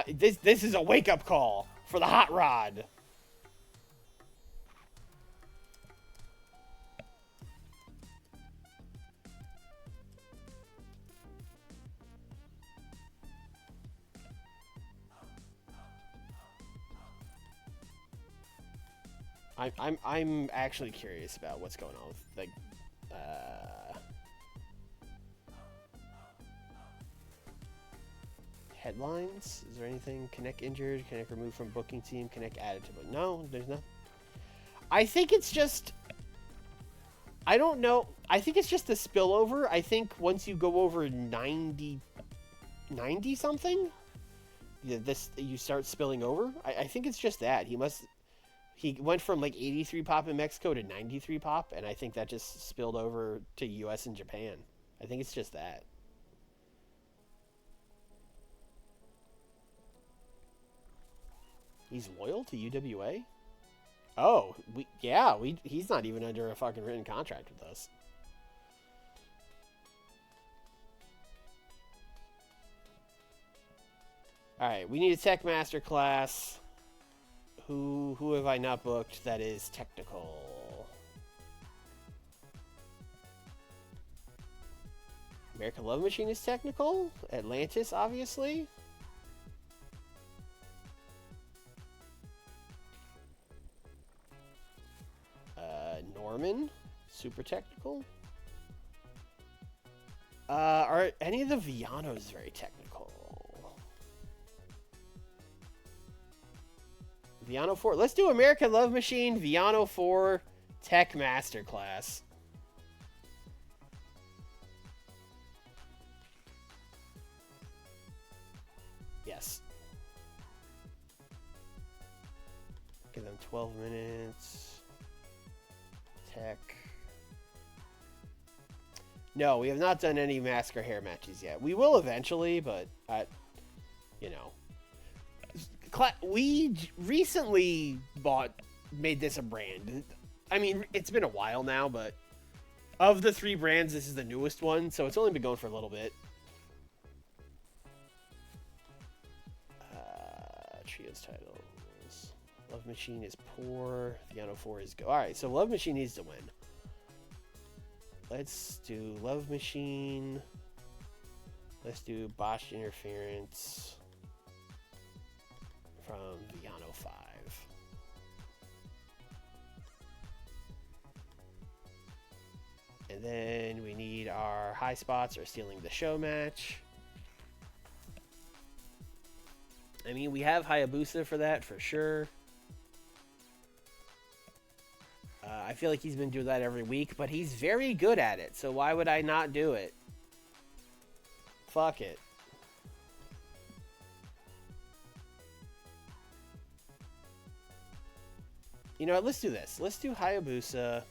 this is a wake-up call for the Hot Rod. I'm actually curious about what's going on with, like, headlines. Is there anything? Canek injured, Canek removed from booking team, Canek added to it. No, there's nothing. I think it's just... I don't know. I think it's just the spillover. I think once you go over 90 something, you start spilling over. I think it's just that. He went from like 83 pop in Mexico to 93 pop, and I think that just spilled over to US and Japan. I think it's just that. He's loyal to UWA? Oh, he's not even under a fucking written contract with us. Alright, we need a tech master class. Who have I not booked that is technical? American Love Machine is technical. Atlantis, obviously. Norman, super technical. Are any of the Villanos very technical? Villano 4. Let's do American Love Machine, Villano 4, Tech Masterclass. 12 minutes. Tech. No, we have not done any mask or hair matches yet. We will eventually, but, you know. We recently made this a brand. I mean, it's been a while now, but of the 3 brands, this is the newest one, so it's only been going for a little bit. Trios titles. Love Machine is poor. Theano 4 is good. Alright, so Love Machine needs to win. Let's do Love Machine. Let's do Botched Interference from Viernes 5. And then we need our high spots or stealing the show match. I mean, we have Hayabusa for that for sure. I feel like he's been doing that every week, but he's very good at it, so why would I not do it? Fuck it. You know what? Let's do this. Let's do Hayabusa.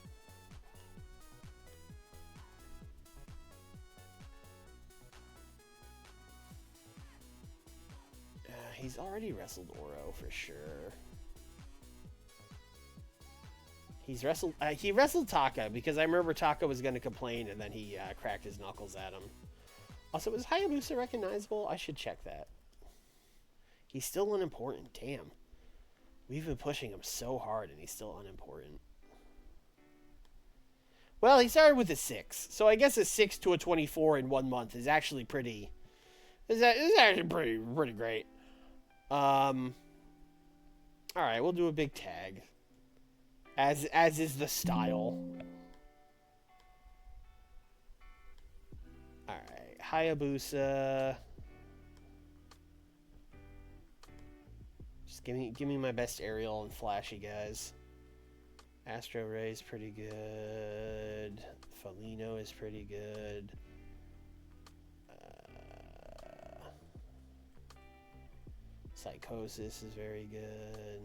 He's already wrestled Oro for sure. He wrestled Taka because I remember Taka was going to complain and then he cracked his knuckles at him. Also, is Hayabusa recognizable? I should check that. He's still unimportant. Damn. We've been pushing him so hard and he's still unimportant. Well, he started with a 6. So I guess a 6 to a 24 in 1 month is actually pretty... Is actually pretty great. Alright, we'll do a big tag. As is the style. Alright, Hayabusa. Just give me my best aerial and flashy guys. Astro Ray's pretty good. Felino is pretty good. Psychosis is very good.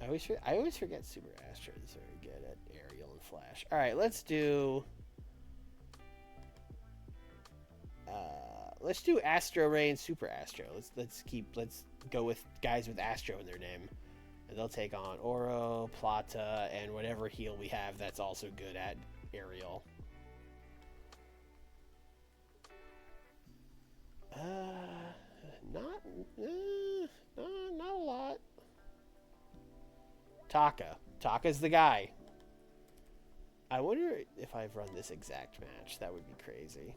I always forget Super Astro is very good at aerial and flash. All right, let's do Astro Ray and Super Astro. Let's go with guys with Astro in their name, and they'll take on Oro, Plata, and whatever heel we have that's also good at aerial. Not a lot. Taka's the guy. I wonder if I've run this exact match. That would be crazy.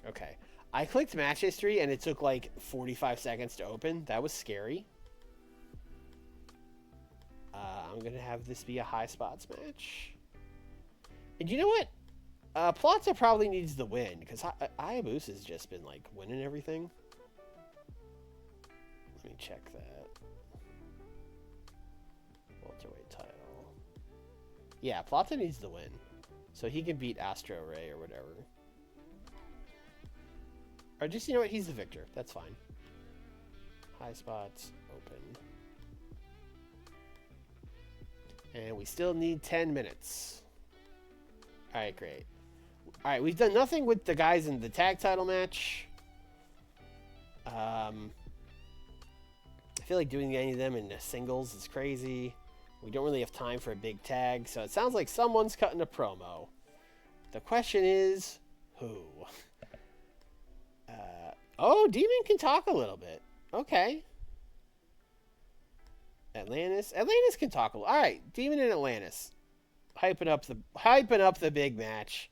Okay. I clicked match history and it took like 45 seconds to open. That was scary. I'm going to have this be a high spots match. And you know what? Plata probably needs the win because Hayabusa's just been like winning everything. Let me check that. Welterweight title. Yeah, Plata needs the win. So he can beat Astro Ray or whatever. Or just, you know what? He's the victor. That's fine. High spots, open. And we still need 10 minutes. Alright, great. Alright, we've done nothing with the guys in the tag title match. I feel like doing any of them in singles is crazy. We don't really have time for a big tag, so it sounds like someone's cutting a promo. The question is, who? Oh, Demon can talk a little bit. Okay. Atlantis can talk a little. All right, Demon and Atlantis, hyping up the big match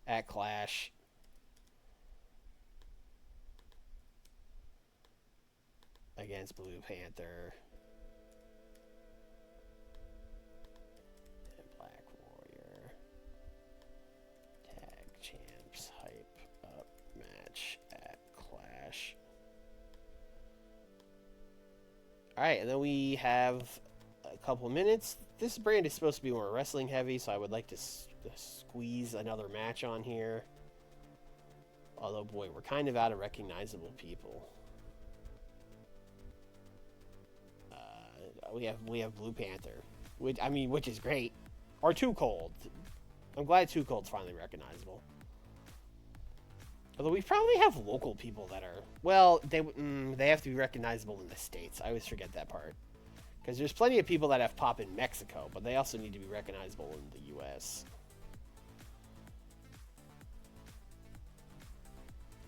at Clash. Against Blue Panther and Black Warrior. Tag champs hype up match at Clash. Alright, and then we have a couple minutes. This brand is supposed to be more wrestling heavy, so I would like to squeeze another match on here. Although, boy, we're kind of out of recognizable people. We have Blue Panther, which is great. Or Too Cold. I'm glad Too Cold's finally recognizable. Although we probably have local people that are... Well, they have to be recognizable in the States. I always forget that part. Because there's plenty of people that have pop in Mexico, but they also need to be recognizable in the U.S.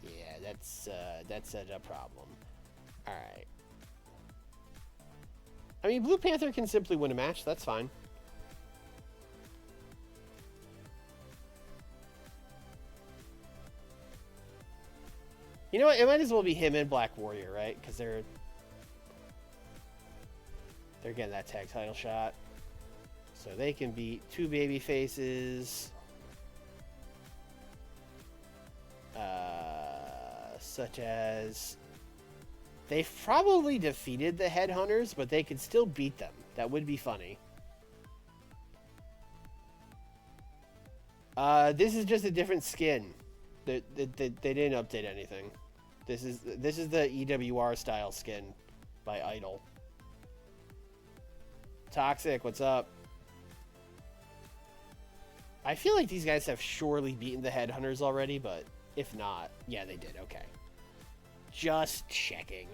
Yeah, that's a problem. Alright. I mean, Blue Panther can simply win a match. That's fine. You know what? It might as well be him and Black Warrior, right? Because they're getting that tag title shot. So they can beat two baby faces. Such as... They've probably defeated the Headhunters, but they could still beat them. That would be funny. This is just a different skin. They didn't update anything. This is the EWR style skin by Idol. Toxic, what's up? I feel like these guys have surely beaten the Headhunters already, but if not, yeah, they did. Okay. Just checking.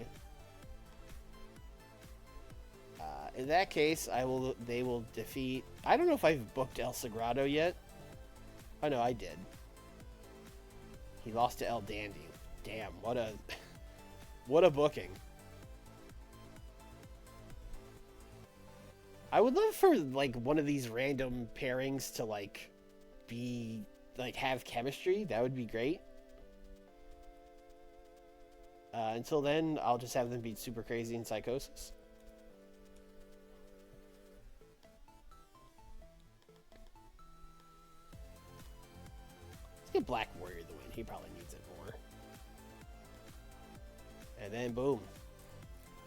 In that case, they will defeat... I don't know if I've booked El Sagrado yet. Oh, no, I did. He lost to El Dandy. Damn, what a booking. I would love for, like, one of these random pairings to, like, have chemistry. That would be great. Until then, I'll just have them beat Super Crazy and Psychosis. Let's get Black Warrior the win. He probably needs it more. And then, boom.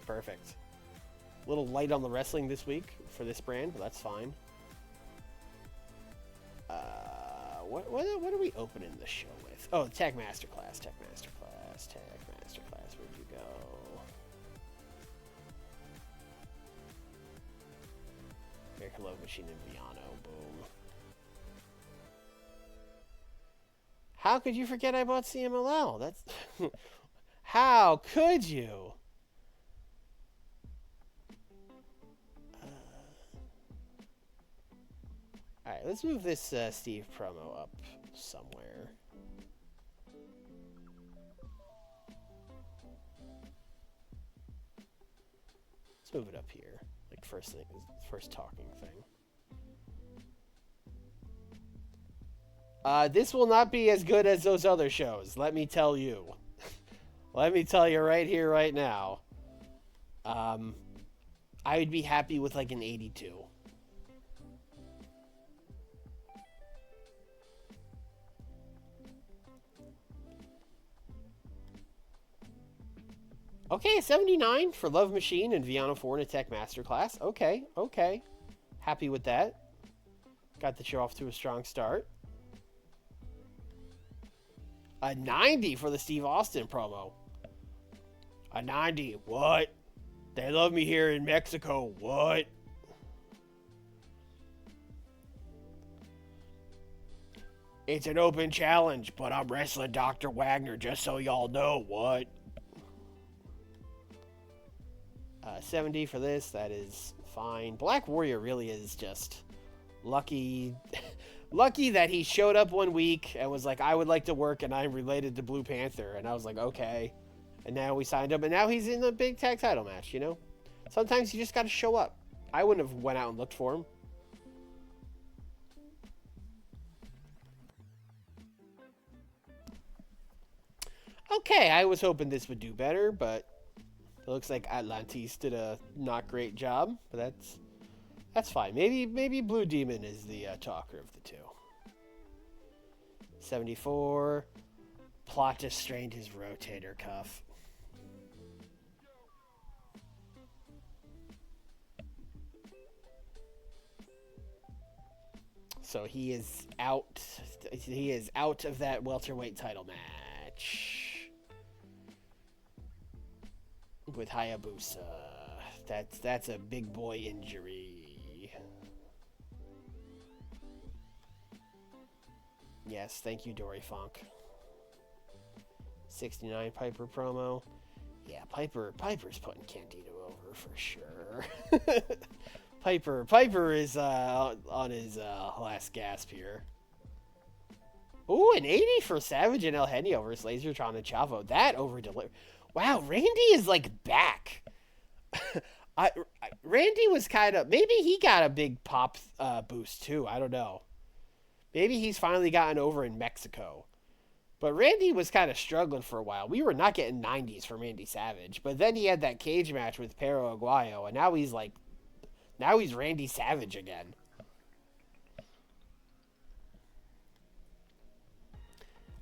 Perfect. A little light on the wrestling this week for this brand, but that's fine. What are we opening the show with? Oh, Tag Masterclass. Where'd you go? American Love Machine and Viano. Boom. How could you forget I bought CMLL? That's... How could you? Alright, let's move this Steve promo up somewhere. Let's move it up here. Like first talking thing. This will not be as good as those other shows, let me tell you. Let me tell you right here, right now. I would be happy with like an 82. Okay, 79 for Love Machine and Viano 4 in Attack Masterclass. Okay. Happy with that. Got the show off to a strong start. A 90 for the Steve Austin promo. A 90. What? They love me here in Mexico. What? It's an open challenge, but I'm wrestling Dr. Wagner just so y'all know. What? 70 for this. That is fine. Black Warrior really is just lucky. Lucky that he showed up one week and was like, I would like to work and I'm related to Blue Panther. And I was like, okay. And now we signed him. And now he's in a big tag title match, you know? Sometimes you just got to show up. I wouldn't have went out and looked for him. Okay, I was hoping this would do better, but it looks like Atlantis did a not great job. But that's fine. Maybe Blue Demon is the talker of the two. 74. Plot just strained his rotator cuff. So he is out. He is out of that welterweight title match. with Hayabusa. That's a big boy injury. Yes, thank you, Dory Funk. 69 Piper promo. Yeah, Piper's putting Candido over for sure. Piper is on his last gasp here. Ooh, an 80 for Savage and El Genio versus Lasertron and Chavo. That over delivered. Wow, Randy is like back. Randy was kind of, maybe he got a big pop boost too. I don't know. Maybe he's finally gotten over in Mexico. But Randy was kind of struggling for a while. We were not getting 90s from Randy Savage. But then he had that cage match with Perro Aguayo. And now he's Randy Savage again.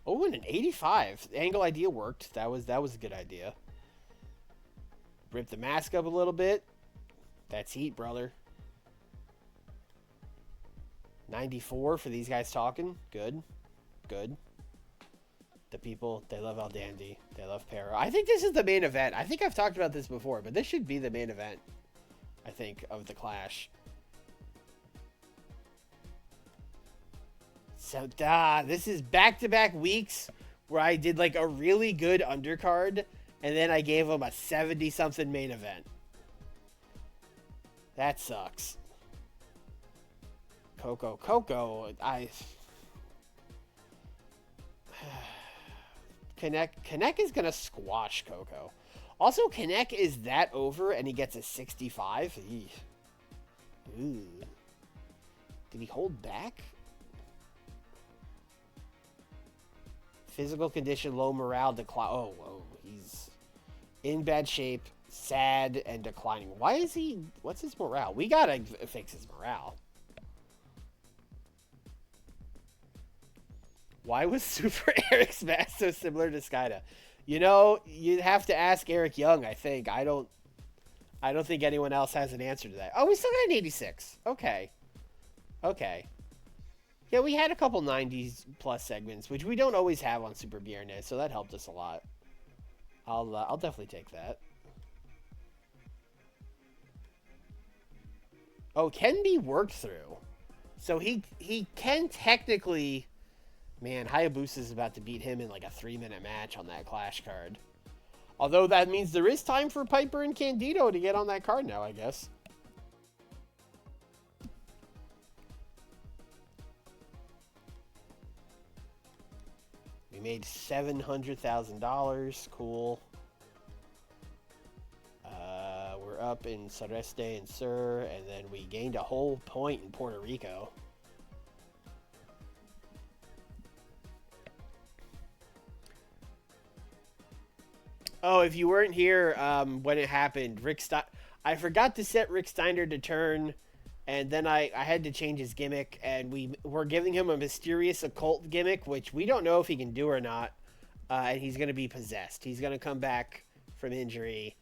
Oh, and an 85. The angle idea worked. That was a good idea. Rip the mask up a little bit. That's heat, brother. 94 for these guys talking. Good. Good. The people, they love El Dandy. They love Perro. I think this is the main event. I think I've talked about this before, but this should be the main event, I think, of the Clash. So, this is back-to-back weeks where I did, like, a really good undercard, and then I gave them a 70-something main event. That sucks. Coco, Canek is going to squash Coco. Also, Canek is that over and he gets a 65. Ooh. Did he hold back? Physical condition, low morale, decline. Oh, he's in bad shape, sad, and declining. Why is he... What's his morale? We got to fix his morale. Why was Super Eric's mask so similar to Skyda? You know, you'd have to ask Eric Young, I think. I don't think anyone else has an answer to that. Oh, we still got an 86. Okay. Yeah, we had a couple 90s plus segments, which we don't always have on Super Viernes, so that helped us a lot. I'll definitely take that. Oh, can be worked through. So he can technically... Man, Hayabusa is about to beat him in like a 3-minute match on that Clash card. Although that means there is time for Piper and Candido to get on that card now, I guess. We made $700,000. Cool. We're up in Sureste and Sur, and then we gained a whole point in Puerto Rico. Oh, if you weren't here when it happened, I forgot to set Rick Steiner to turn, and then I had to change his gimmick, and we're giving him a mysterious occult gimmick, which we don't know if he can do or not, and he's going to be possessed. He's going to come back from injury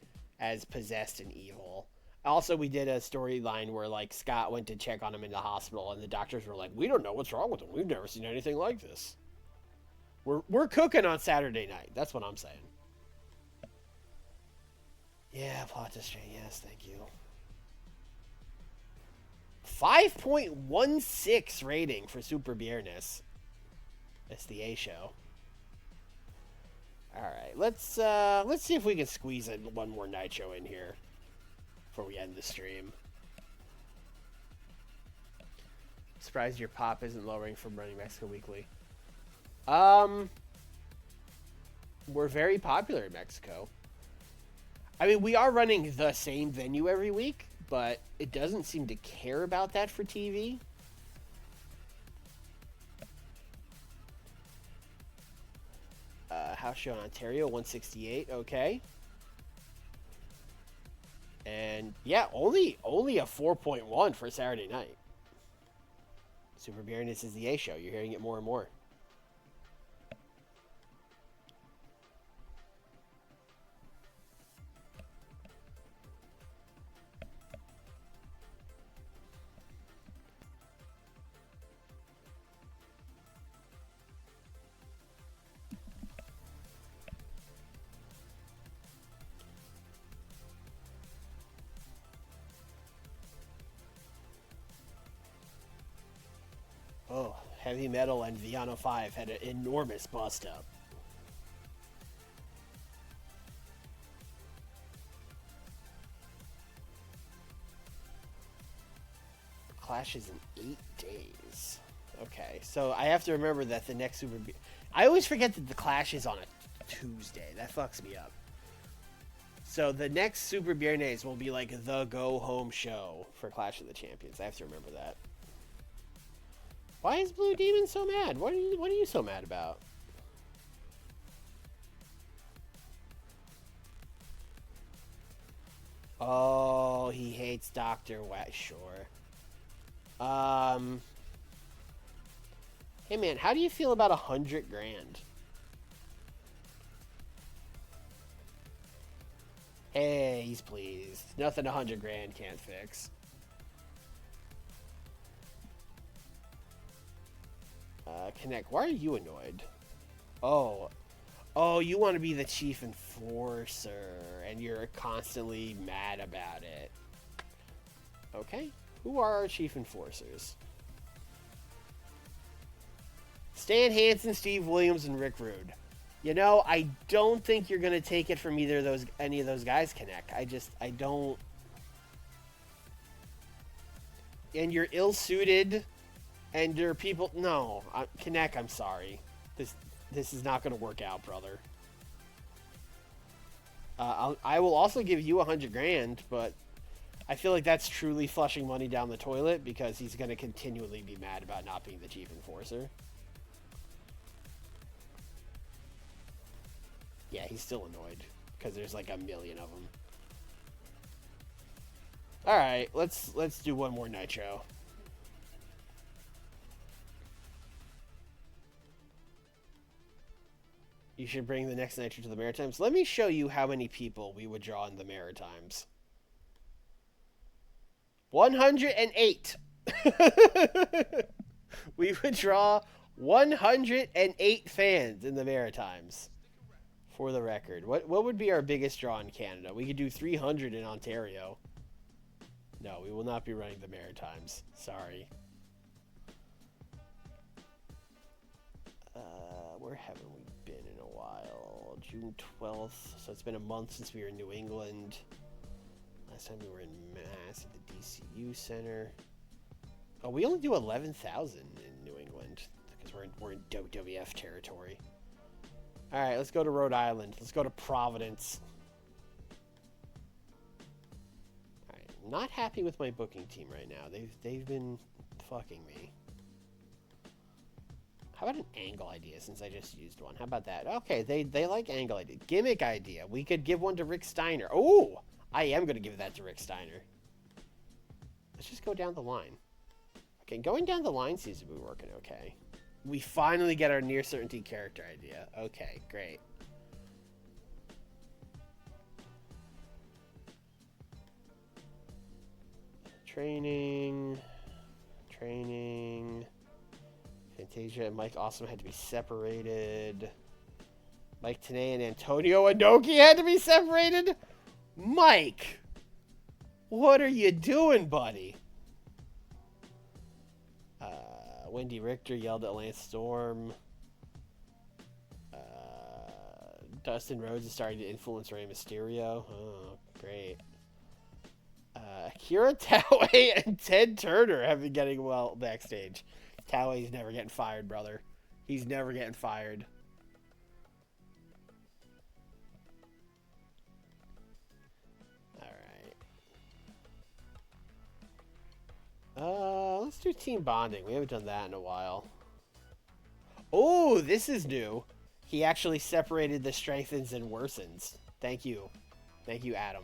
as possessed and evil. Also, we did a storyline where, like, Scott went to check on him in the hospital, and the doctors were like, we don't know what's wrong with him. We've never seen anything like this. We're cooking on Saturday night. That's what I'm saying. Yeah, plot to strain. Yes, thank you. 5.16 rating for Super Viernes. That's the A show. All right, let's see if we can squeeze in one more Nitro in here before we end the stream. Surprised your pop isn't lowering from running Mexico Weekly. We're very popular in Mexico. I mean, we are running the same venue every week, but it doesn't seem to care about that for TV. House show in Ontario, 168. Okay. And yeah, only a 4.1 for Saturday night. Super Viernes is the A show. You're hearing it more and more. Heavy Metal and Viano 5 had an enormous bust up. Clash is in 8 days. Okay, so I have to remember that the next Super... I always forget that the Clash is on a Tuesday. That fucks me up. So the next Super Viernes will be like the go-home show for Clash of the Champions. I have to remember that. Why is Blue Demon so mad? What are you so mad about? Oh, he hates Dr. Wet. Sure. Hey man, how do you feel about 100 grand? Hey, he's pleased. Nothing 100 grand can't fix. Canek, why are you annoyed? Oh, you want to be the chief enforcer, and you're constantly mad about it. Okay, who are our chief enforcers? Stan Hansen, Steve Williams, and Rick Rude. You know, I don't think you're gonna take it from any of those guys, Canek. I don't. And you're ill-suited, and there are people. No, Canek, I'm sorry. This is not gonna work out, brother. I will also give you 100 grand, but I feel like that's truly flushing money down the toilet because he's gonna continually be mad about not being the chief enforcer. Yeah, he's still annoyed because there's like a million of them. All right, let's do one more Nitro. You should bring the next Nitro to the Maritimes. Let me show you how many people we would draw in the Maritimes. 108. We would draw 108 fans in the Maritimes. For the record, what would be our biggest draw in Canada? We could do 300 in Ontario. No, we will not be running the Maritimes. Sorry. Where haven't we been in a while? June 12th. So it's been a month since we were in New England. Last time we were in Mass at the DCU Center. Oh, we only do 11,000 in New England because we're in WWF territory. All right, let's go to Rhode Island. Let's go to Providence. All right, I'm not happy with my booking team right now. They've been fucking me. How about an angle idea since I just used one? How about that? Okay, they like angle idea. Gimmick idea. We could give one to Rick Steiner. Oh, I am going to give that to Rick Steiner. Let's just go down the line. Okay, going down the line seems to be working okay. We finally get our near certainty character idea. Okay, great. Training. Fantasia and Mike Awesome had to be separated. Mike Tenay and Antonio Inoki had to be separated? Mike! What are you doing, buddy? Wendy Richter yelled at Lance Storm. Dustin Rhodes is starting to influence Rey Mysterio. Oh, great. Akira Taue and Ted Turner have been getting well backstage. Taue's never getting fired, brother. He's never getting fired. Let's do team bonding. We haven't done that in a while. Oh, this is new. He actually separated the strengthens and worsens. Thank you. Thank you, Adam.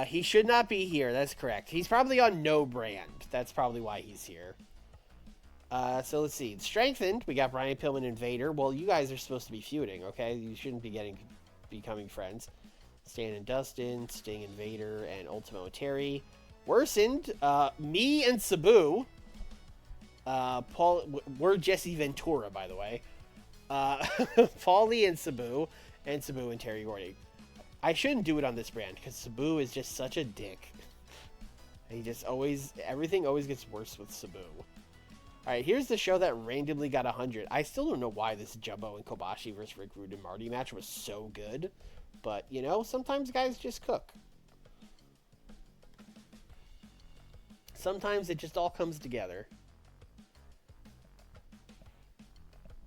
He should not be here. That's correct. He's probably on no brand. That's probably why he's here. So let's see. Strengthened, we got Brian Pillman and Vader. Well, you guys are supposed to be feuding, okay? You shouldn't be becoming friends. Stan and Dustin, Sting and Vader, and Ultimo and Terry. Worsened, me and Sabu. We're Jesse Ventura, by the way. Paulie and Sabu and Terry Gordy. I shouldn't do it on this brand, because Sabu is just such a dick. He just always, everything always gets worse with Sabu. Alright, here's the show that randomly got 100. I still don't know why this Jumbo and Kobashi versus Rick Rude and Marty match was so good. But, you know, sometimes guys just cook. Sometimes it just all comes together.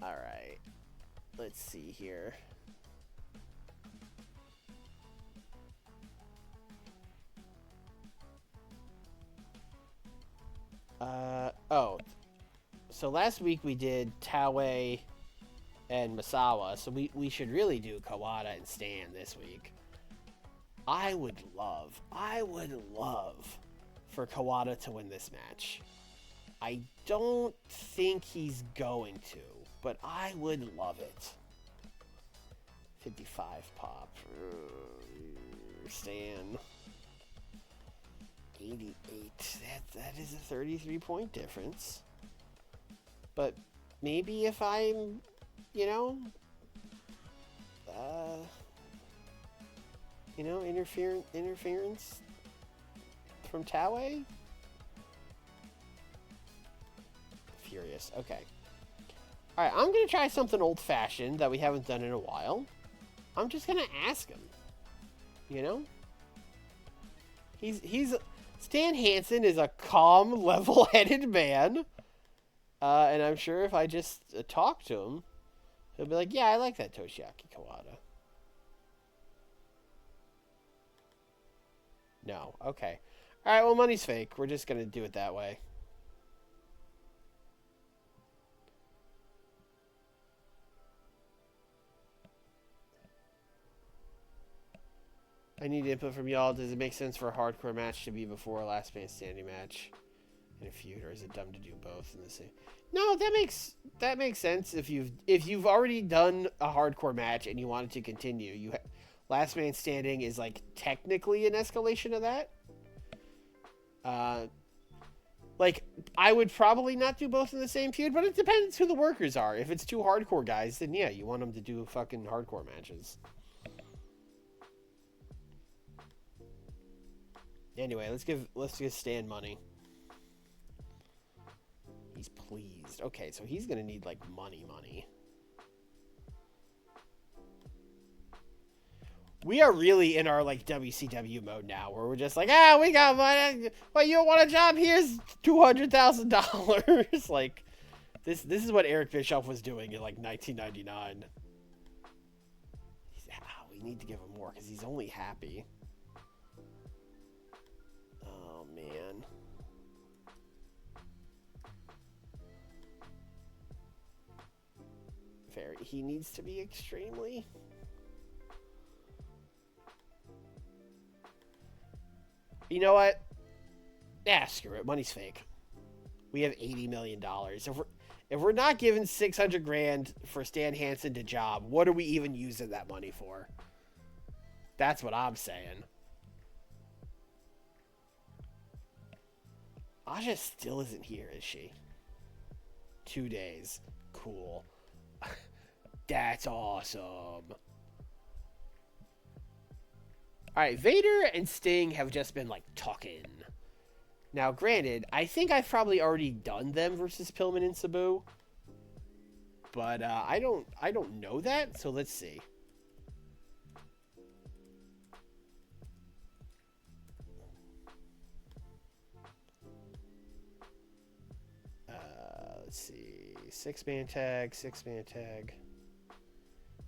Alright. Let's see here. Oh. So last week we did Taue and Misawa, so we should really do Kawada and Stan this week. I would love for Kawada to win this match. I don't think he's going to, but I would love it. 55 pop. Stan. 88. That is a 33-point difference. But maybe if I'm, you know, interference from Taue? Furious. Okay. Alright, I'm going to try something old-fashioned that we haven't done in a while. I'm just going to ask him. You know? Stan Hansen is a calm, level-headed man. And I'm sure if I just talk to him, he'll be like, yeah, I like that Toshiaki Kawada. No. Okay. Alright, well, money's fake. We're just going to do it that way. I need input from y'all. Does it make sense for a hardcore match to be before a last man standing match in a feud, or is it dumb to do both in the same? No, that makes sense. If you've already done a hardcore match and you wanted to continue, last man standing is like technically an escalation of that. Like I would probably not do both in the same feud, but it depends who the workers are. If it's two hardcore guys, then yeah, you want them to do fucking hardcore matches. Anyway, let's give Stan money. He's pleased. Okay, so he's gonna need like money. We are really in our like WCW mode now, where we're just like, we got money. Well, you want a job? Here's $200,000. Like, this is what Eric Bischoff was doing in like 1999. We need to give him more because he's only happy. Oh man. He needs to be extremely. You know what? Yeah, screw it. Money's fake. We have $80 million. If we're not giving $600,000 for Stan Hansen to job, what are we even using that money for? That's what I'm saying. Aja still isn't here, is she? 2 days. Cool. That's awesome. Alright, Vader and Sting have just been, like, talking. Now, granted, I think I've probably already done them versus Pillman and Sabu. But, I don't know that, so let's see. Let's see. 6-man tag.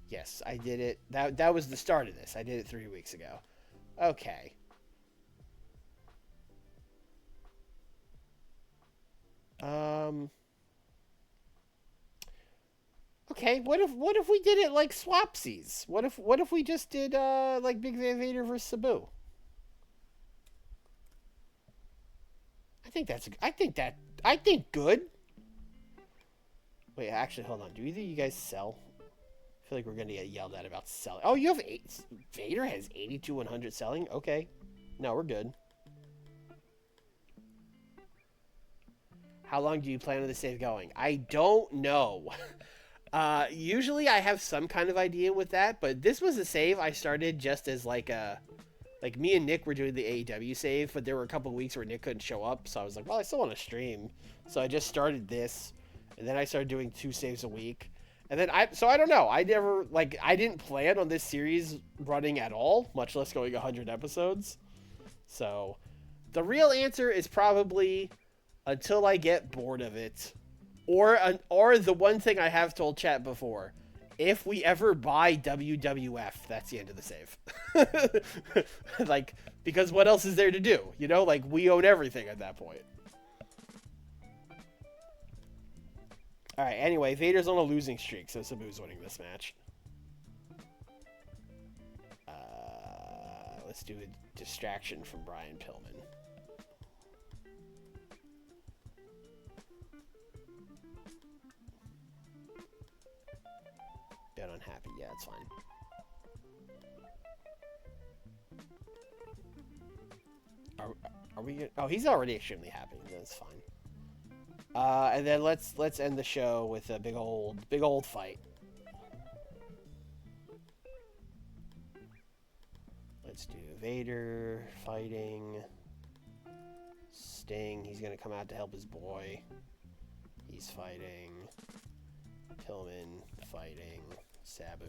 Yes, I did it. That was the start of this. I did it 3 weeks ago. Okay. Okay, what if we did it like swapsies? What if we just did like Big Van Vader versus Sabu? I think good. Wait, actually, hold on. Do either of you guys sell? I feel like we're going to get yelled at about selling. Oh, you have Vader has 82-100 selling? Okay. No, we're good. How long do you plan on the save going? I don't know. Usually I have some kind of idea with that, but this was a save I started just as like a Like, me and Nick were doing the AEW save, but there were a couple weeks where Nick couldn't show up, so I was like, well, I still want to stream. So I just started this, and then I started doing 2 saves a week. And then so I don't know. I didn't plan on this series running at all, much less going 100 episodes. So the real answer is probably until I get bored of it. Or the one thing I have told chat before. If we ever buy WWF, that's the end of the save. Like, because what else is there to do? You know, like, we own everything at that point. Alright, anyway, Vader's on a losing streak, so Sabu's winning this match. Let's do a distraction from Brian Pillman. Bit unhappy. Yeah, it's fine. Are we? Oh, he's already extremely happy. That's fine. And then let's end the show with a big old fight. Let's do Vader fighting Sting. He's gonna come out to help his boy. He's fighting Pillman, fighting Sabu,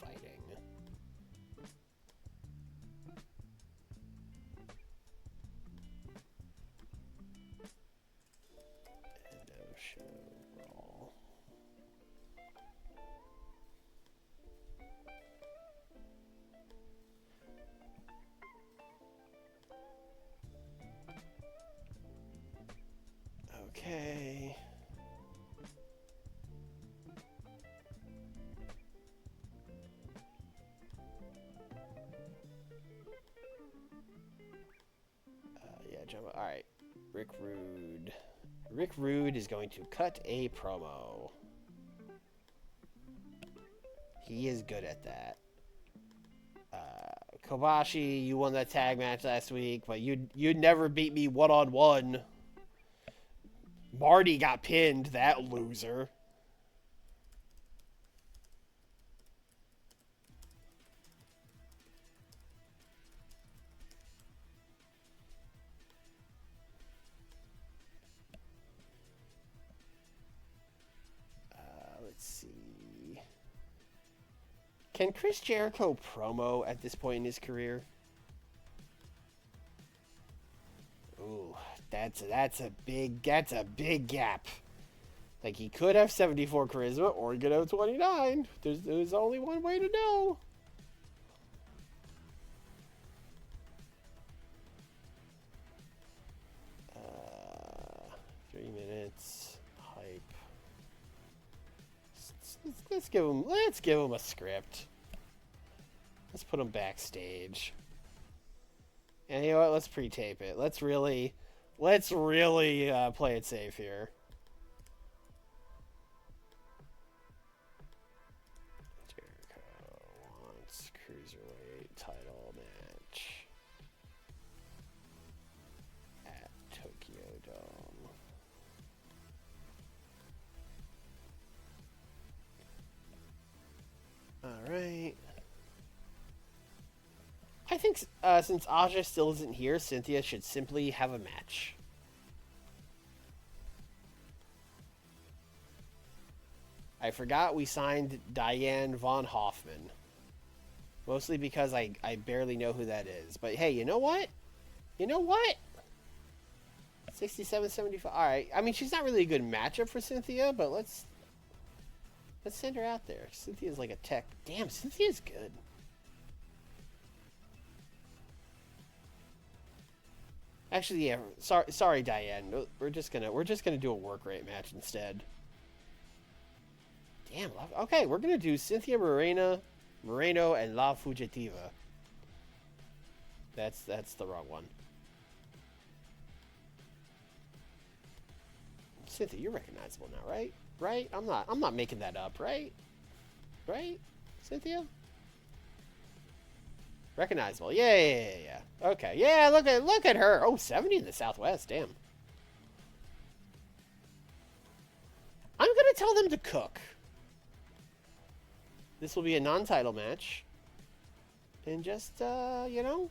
fighting. Okay. Yeah, jump. All right. Rick Rude. Rick Rude is going to cut a promo. He is good at that. Kobashi, you won that tag match last week, but you'd never beat me one-on-one. Marty got pinned, that loser. Let's see. Can Chris Jericho promo at this point in his career? Ooh, that's a big gap. Like, he could have 74 charisma, or he could have 29. There's only one way to know. Uh, 3 minutes hype. Let's give him a script. Let's put him backstage. And you know what? Let's pre-tape it. Let's really play it safe here. Jericho wants cruiserweight title match at Tokyo Dome. All right. I think since Aja still isn't here, Cynthia should simply have a match. I forgot we signed Diane von Hoffman. Mostly because I barely know who that is. But hey, you know what? 67-75. Alright. I mean, she's not really a good matchup for Cynthia, but let's send her out there. Cynthia's like a tech. Damn, Cynthia's good. Actually, yeah. Sorry, Diane. We're just gonna do a work rate match instead. Damn. Okay, we're gonna do Cynthia Moreno, and La Fugitiva. That's the wrong one. Cynthia, you're recognizable now, right? Right? I'm not making that up, right? Right? Cynthia? Recognizable. Yeah. Okay. Yeah, look at her. Oh, 70 in the Southwest. Damn. I'm going to tell them to cook. This will be a non-title match. And just, you know,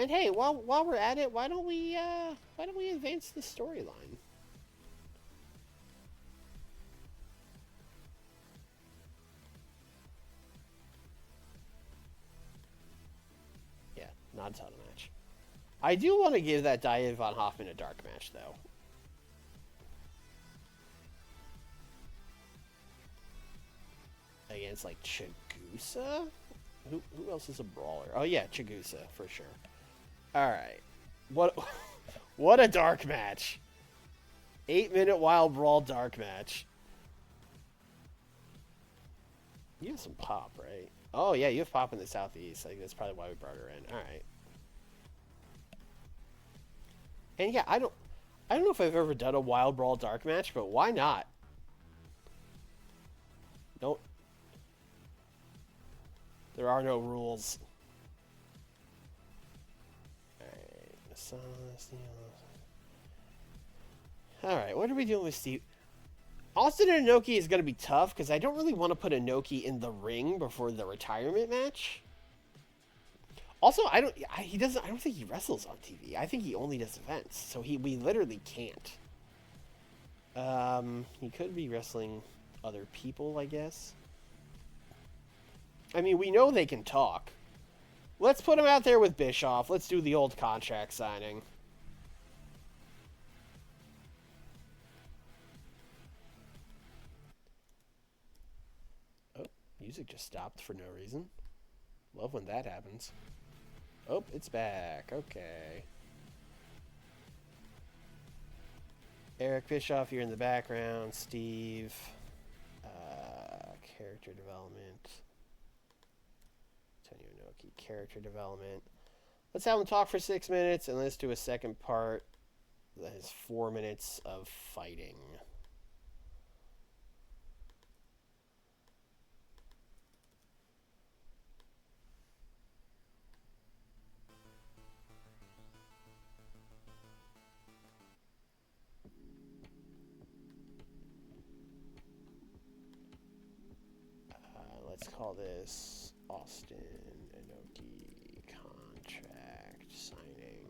And hey, while we're at it, why don't we advance the storyline? Yeah, not a title match. I do want to give that Diane von Hoffman a dark match, though. Against, like, Chigusa? Who else is a brawler? Oh, yeah, Chigusa, for sure. Alright. What a dark match. 8-minute Wild Brawl dark match. You have some pop, right? Oh, yeah, you have pop in the Southeast. Like, that's probably why we brought her in. Alright. And yeah, I don't know if I've ever done a Wild Brawl dark match, but why not? Don't. There are no rules. Alright, what are we doing with Steve? Austin and Inoki is going to be tough because I don't really want to put Inoki in the ring before the retirement match. Also, I don't think he wrestles on TV. I think he only does events, so we literally can't. He could be wrestling other people, I guess. I mean, we know they can talk. Let's put him out there with Bischoff. Let's do the old contract signing. Oh, music just stopped for no reason. Love when that happens. Oh, it's back. Okay. Eric Bischoff here in the background. Steve. Character development. Tony Inoki, character development. Let's have him talk for 6 minutes, and let's do a second part that is 4 minutes of fighting. Let's call this Austin Inoki contract signing.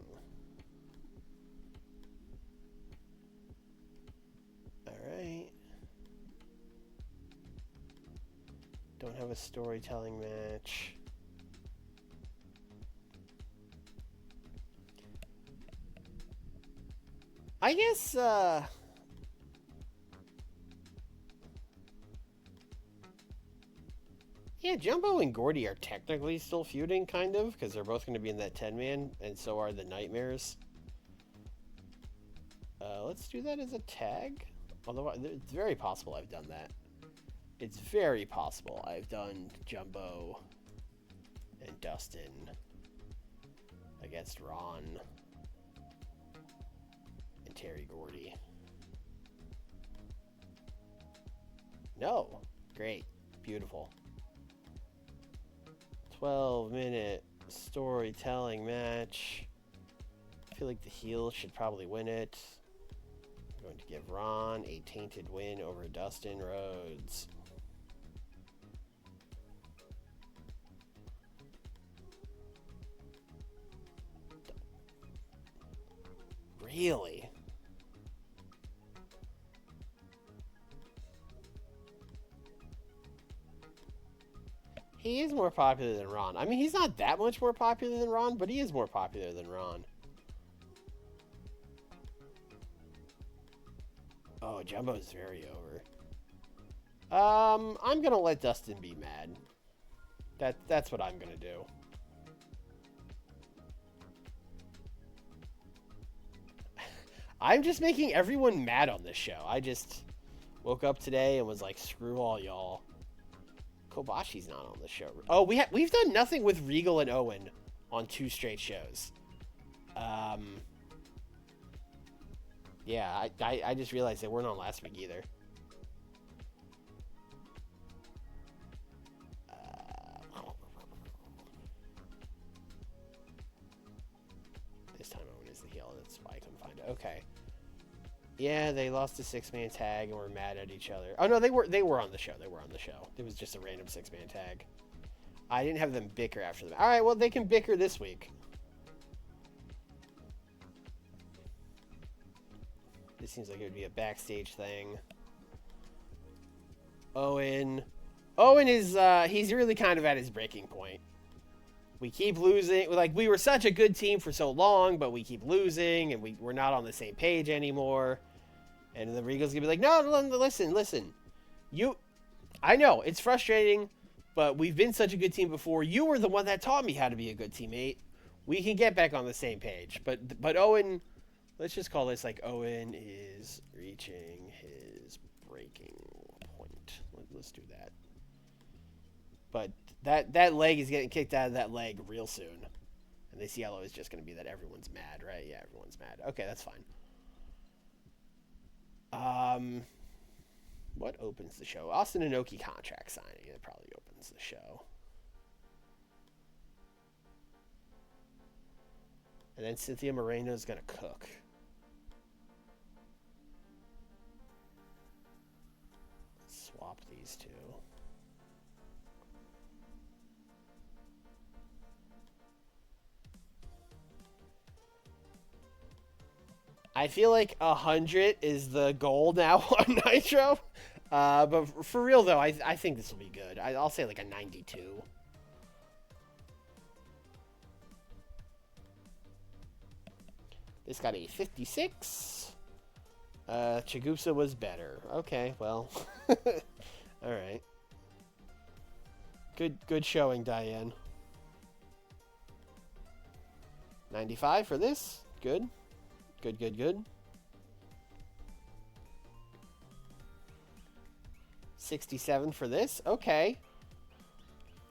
Alright. Don't have a storytelling match. I guess, yeah, Jumbo and Gordy are technically still feuding, kind of, because they're both going to be in that 10-man, and so are the Nightmares. Let's do that as a tag. Although, it's very possible I've done that. It's very possible I've done Jumbo and Dustin against Ron and Terry Gordy. No. Great. Beautiful. 12-minute storytelling match. I feel like the heel should probably win it. I'm going to give Ron a tainted win over Dustin Rhodes. Really? He is more popular than Ron. I mean, he's not that much more popular than Ron, but he is more popular than Ron. Oh, Jumbo's very over. I'm gonna let Dustin be mad. That's what I'm gonna do. I'm just making everyone mad on this show. I just woke up today and was like, screw all y'all. Kobashi's not on the show. Oh, we've done nothing with Regal and Owen on 2 straight shows. Yeah, I just realized they weren't on last week either. This time Owen is the heel. That's why I couldn't find it. Okay. Yeah, they lost a 6-man tag and were mad at each other. Oh no, they were on the show. They were on the show. It was just a random 6-man tag. I didn't have them bicker after them. All right, well they can bicker this week. seems like it would be a backstage thing. Owen is he's really kind of at his breaking point. We keep losing. Like, we were such a good team for so long, but we keep losing, and we're not on the same page anymore. And the Regal's gonna be like, no, listen. I know, it's frustrating, but we've been such a good team before. You were the one that taught me how to be a good teammate. We can get back on the same page. But Owen, let's just call this like Owen is reaching his breaking point. Let's do that. But that leg is getting kicked out of that leg real soon. And this yellow is just going to be that everyone's mad, right? Yeah, everyone's mad. Okay, that's fine. What opens the show? Austin Inoki contract signing. It probably opens the show. And then Cynthia Moreno is going to cook. Let's swap these two. I feel like 100 is the goal now on Nitro. But for real, though, I think this will be good. I'll say like a 92. This got a 56. Chigusa was better. Okay, well. Alright. Good showing, Diane. 95 for this. Good. Good. 67 for this. Okay.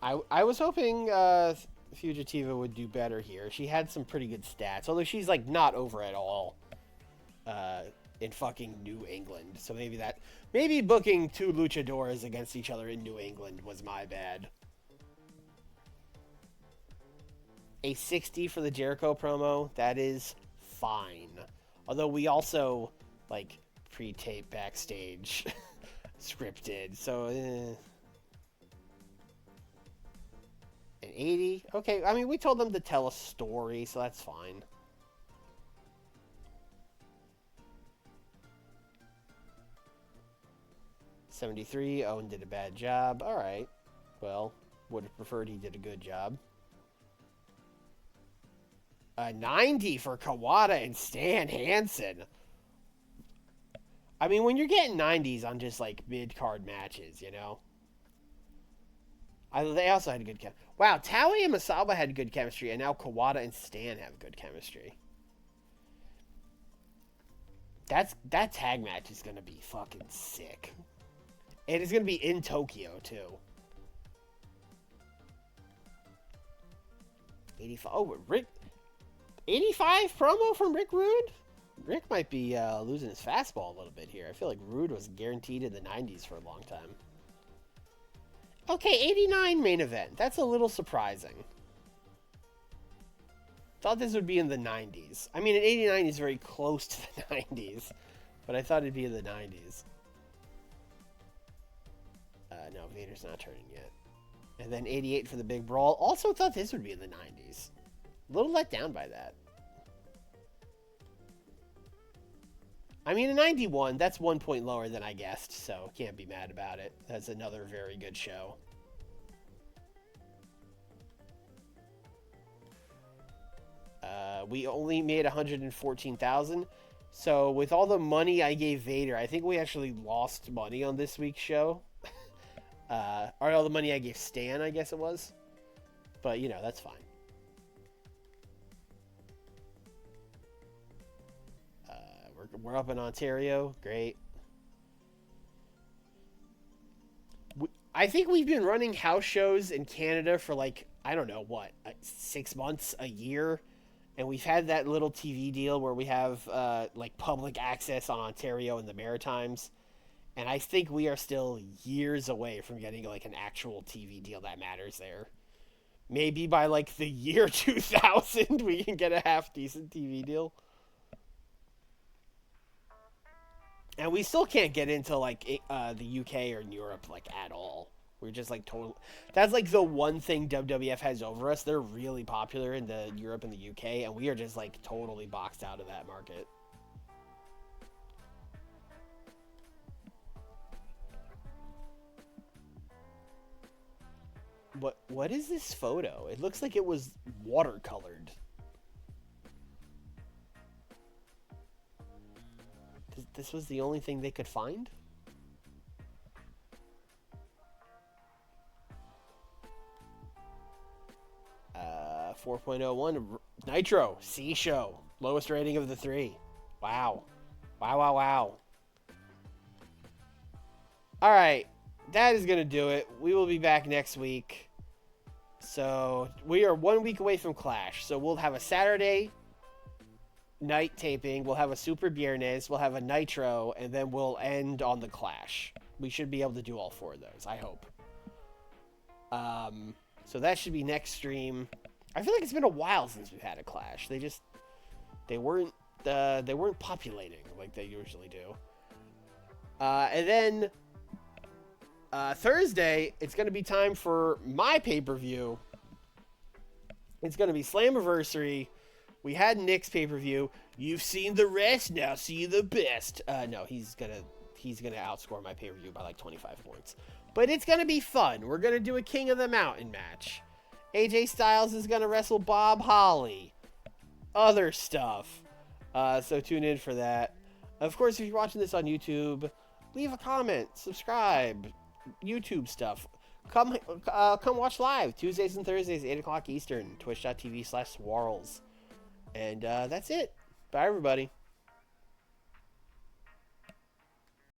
I was hoping Fugitiva would do better here. She had some pretty good stats, although she's like not over at all in fucking New England. So maybe booking two luchadoras against each other in New England was my bad. A 60 for the Jericho promo. That is fine. Although we also like pre-tape backstage scripted, so an 80. Okay, I mean, we told them to tell a story, so that's fine. $73. Owen did a bad job. All right. Well, would have preferred he did a good job. 90 for Kawada and Stan Hansen. I mean, when you're getting 90s on just like mid-card matches, you know. They also had good chemistry. Wow, Taui and Masaba had good chemistry, and now Kawada and Stan have good chemistry. That tag match is gonna be fucking sick. And it's gonna be in Tokyo too. 85. Oh, Rick. 85 promo from Rick Rude? Rick might be losing his fastball a little bit here. I feel like Rude was guaranteed in the 90s for a long time. Okay, 89 main event. That's a little surprising. Thought this would be in the 90s. I mean, an 89 is very close to the 90s, but I thought it'd be in the 90s. No, Vader's not turning yet. And then 88 for the big brawl. Also thought this would be in the 90s. A little let down by that. I mean, a 91, that's 1 point lower than I guessed, so can't be mad about it. That's another very good show. We only made 114,000. So with all the money I gave Vader, I think we actually lost money on this week's show. Or all the money I gave Stan, I guess it was. But, you know, that's fine. We're up in Ontario. Great. I think we've been running house shows in Canada for like, I don't know, what, 6 months, a year. And we've had that little TV deal where we have like public access on Ontario and the Maritimes. And I think we are still years away from getting like an actual TV deal that matters there. Maybe by like the year 2000 we can get a half decent TV deal. And we still can't get into like the UK or Europe like at all. We're just like total. That's like the one thing WWF has over us. They're really popular in the Europe and the UK, and we are just like totally boxed out of that market. What is this photo? It looks like it was watercolored. This was the only thing they could find? 4.01 Nitro C show, lowest rating of the 3. Wow. Wow. All right, that is gonna do it. We will be back next week. So we are 1 week away from Clash. So we'll have a Saturday night taping. We'll have a Super Viernes. We'll have a Nitro, and then we'll end on the Clash. We should be able to do all 4 of those, I hope. So that should be next stream. I feel like it's been a while since we've had a Clash. They weren't populating like they usually do. And then Thursday, it's going to be time for my pay-per-view. It's going to be Slammiversary. We had Nick's pay-per-view. You've seen the rest, now see the best. No, he's gonna outscore my pay-per-view by like 25 points. But it's going to be fun. We're going to do a King of the Mountain match. AJ Styles is going to wrestle Bob Holly. Other stuff. So tune in for that. Of course, if you're watching this on YouTube, leave a comment, subscribe, YouTube stuff. Come watch live Tuesdays and Thursdays, 8 o'clock Eastern, twitch.tv/Swarls. And that's it. Bye, everybody.